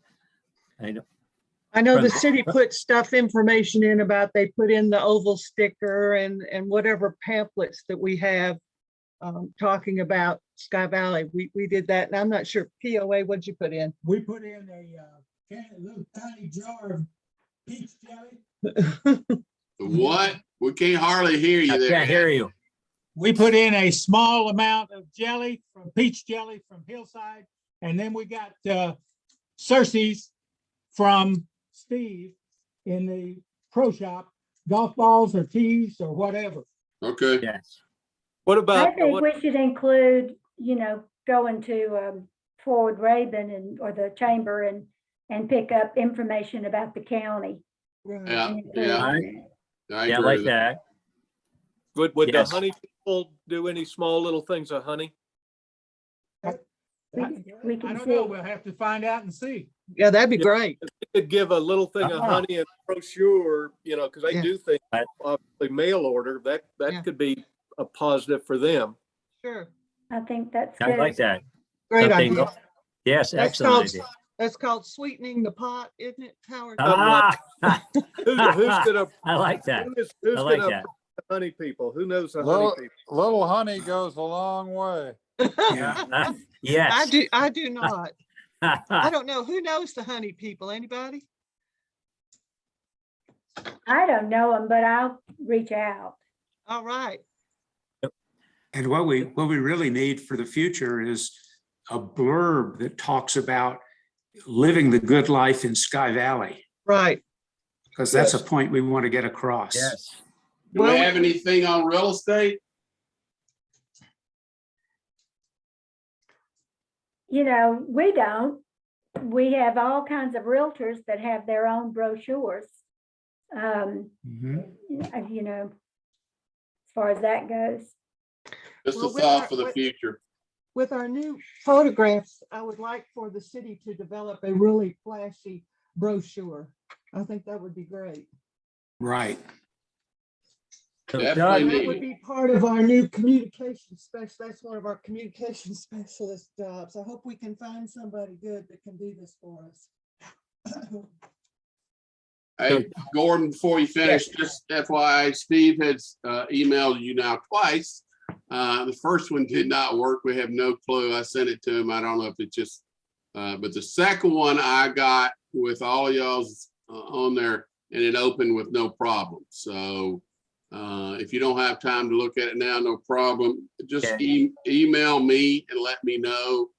I know the From- city put information in about, they put in the oval sticker and whatever pamphlets that we have talking about Sky Valley. We did that, and I'm not sure, POA, what'd you put in? We put in a little tiny jar of peach jelly. What? We can't hardly hear you I there. can't hear you. We put in a small amount of jelly from peach jelly from Hillside, and then we got Cersei's from Steve in the pro shop, golf balls or tees or whatever. Okay. Yes. What I about, think we should include, going to Ford Raven or the chamber and pick up information about the county. Right. Yeah, and yeah. include that. I Yeah, agree like with that. that. would the Yes. honey people do any small little things of honey? We I can don't know. see. We'll have to find out and see. Yeah, that'd be Yeah. great. They could give a little thing of Ah. honey and brochure, because they Yeah. do things, Right. obviously mail order, that Yeah. could be a positive for them. Sure. I think that's I like good. that. Great Something- idea. Yes, That's excellent called, idea. that's called sweetening the pot, isn't it, Howard? Ah, Who's gonna, I like that. who's I like gonna that. the honey people? Who knows the honey Little, people? little honey goes a long way. Yeah. Yes. I do not. I don't know. Who knows the honey people? Anybody? I don't know them, but I'll reach out. All right. And what we really need for the future is a blurb that talks about living the good life in Sky Valley, Right. because that's a point we want to get across. Yes. Do we Well, have anything on real estate? We don't. We have all kinds of realtors that have their own brochures. Mhm. As far as that goes. Just a Well, with thought our- for the with- future. With our new photographs, I would like for the city to develop a really flashy brochure. I think that would be great. Right. So Definitely Doug, That would be part of our new communication specialist. That's one of our communication specialist jobs. I hope we can find somebody good that can do this for us. Hey, Gordon, before you finish, just FYI, Steve has emailed you now twice. The first one did not work. We have no clue. I sent it to him. I don't know if it just, but the second one I got with all of y'all's on there and it opened with no problem. So if you don't have time to look at it now, no problem. Just email me and let me know.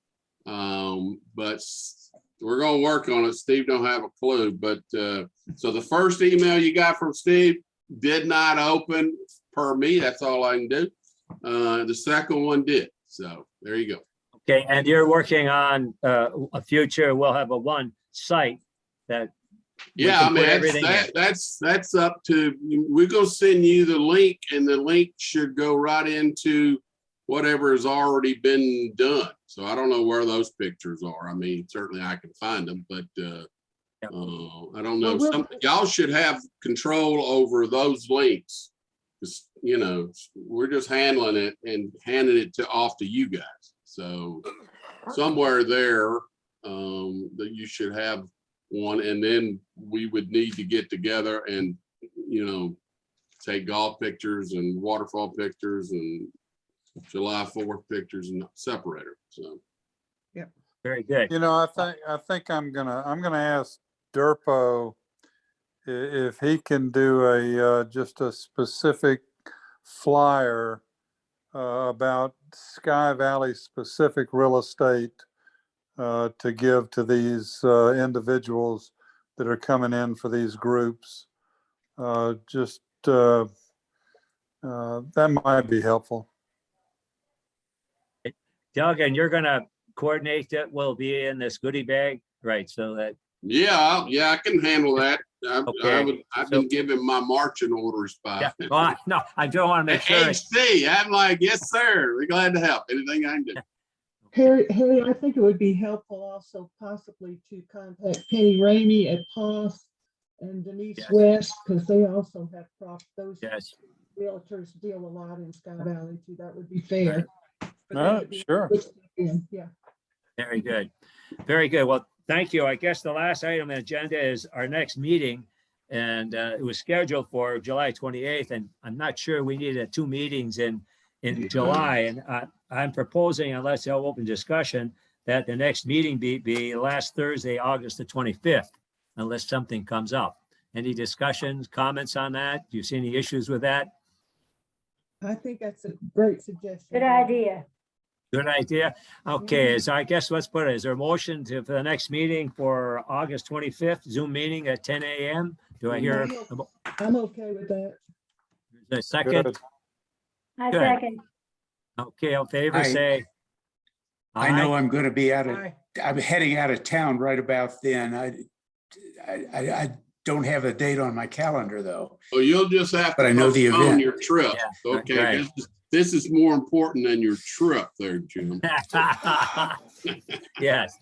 But we're gonna work on it. Steve don't have a clue, but so the first email you got from Steve did not open per me. That's all I can do. The second one did. So there you go. okay, and you're working on a future, we'll have a one site that. we Yeah, can I mean, put everything in. that's up to, we're gonna send you the link and the link should go right into whatever has already been done. So I don't know where those pictures are. I mean, certainly I can find them, but I don't know. Well, Y'all should have control over those links. 'Cause, we're just handling it and handing it off to you guys. So somewhere there, that you should have one, and then we would need to get together and, take golf pictures and waterfall pictures and July 4th pictures and separate her. So Very good. I think I'm gonna ask Durpo if he can do just a specific flyer about Sky Valley specific real estate to give to these individuals that are coming in for these groups. That might be helpful. Doug, and you're gonna coordinate that will be in this goodie bag, right? So that, yeah, I can handle that. Okay, I've so- been giving my marching orders by. yeah, well, no, I don't want to make sure. HC, I'm like, yes, sir. We're glad to help. Anything I can do. Harry, I think it would be helpful also possibly to contact Penny Ramey at POS and Denise Yes. West, because they also have those Yes, realtors deal a lot in Sky Valley too. That would be fair. But No, they would be sure. good to look in, yeah. very good. Very good. Well, thank you. I guess the last item on the agenda is our next meeting. And it was scheduled for July 28th, and I'm not sure we needed 2 meetings in July. And I'm proposing, unless you have open discussion, that the next meeting be last Thursday, August the 25th, unless something comes up. Any discussions, comments on that? Do you see any issues with that? I think that's a great suggestion. Good idea. Good idea. Okay, so I guess let's put it, is there a motion to, for the next meeting for August 25th, Zoom meeting at 10 a.m.? Do I hear I'm okay with that. a second? Good. I Good. second. Okay, all in favor, I- say. I know aye. I'm going to be Aye. I'm heading out of town right about then. I don't have a date on my calendar though. Well, you'll just have But to I know the postpone event. your trip. Yeah, Okay, right. this is more important than your trip there, Jim. Yes.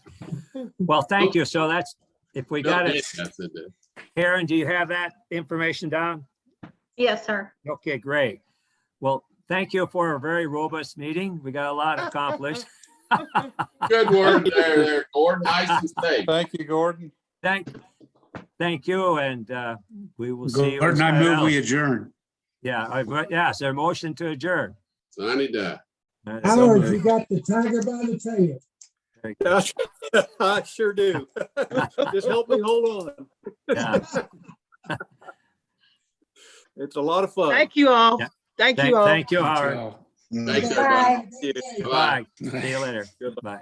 Well, thank you. So that's, if we got it, Yes, it is. Karen, do you have that information down? Yes, sir. Okay, great. Well, thank you for a very robust meeting. We got a lot accomplished. Good work there, Gordon. Nice and safe. Thank you, Gordon. Thank you, and we will see you. in Gordon, I Sky move we Valley. adjourn. Yeah, yes, their motion to adjourn. Sunny day. Howard, you got the tiger by the tail. I sure do. Just help me hold on. Yeah. It's a lot of fun. Thank you all. Yeah. Thank you all. Thank you, Howard. Ciao. Thanks, Bye. everybody. Bye. See you later. Goodbye.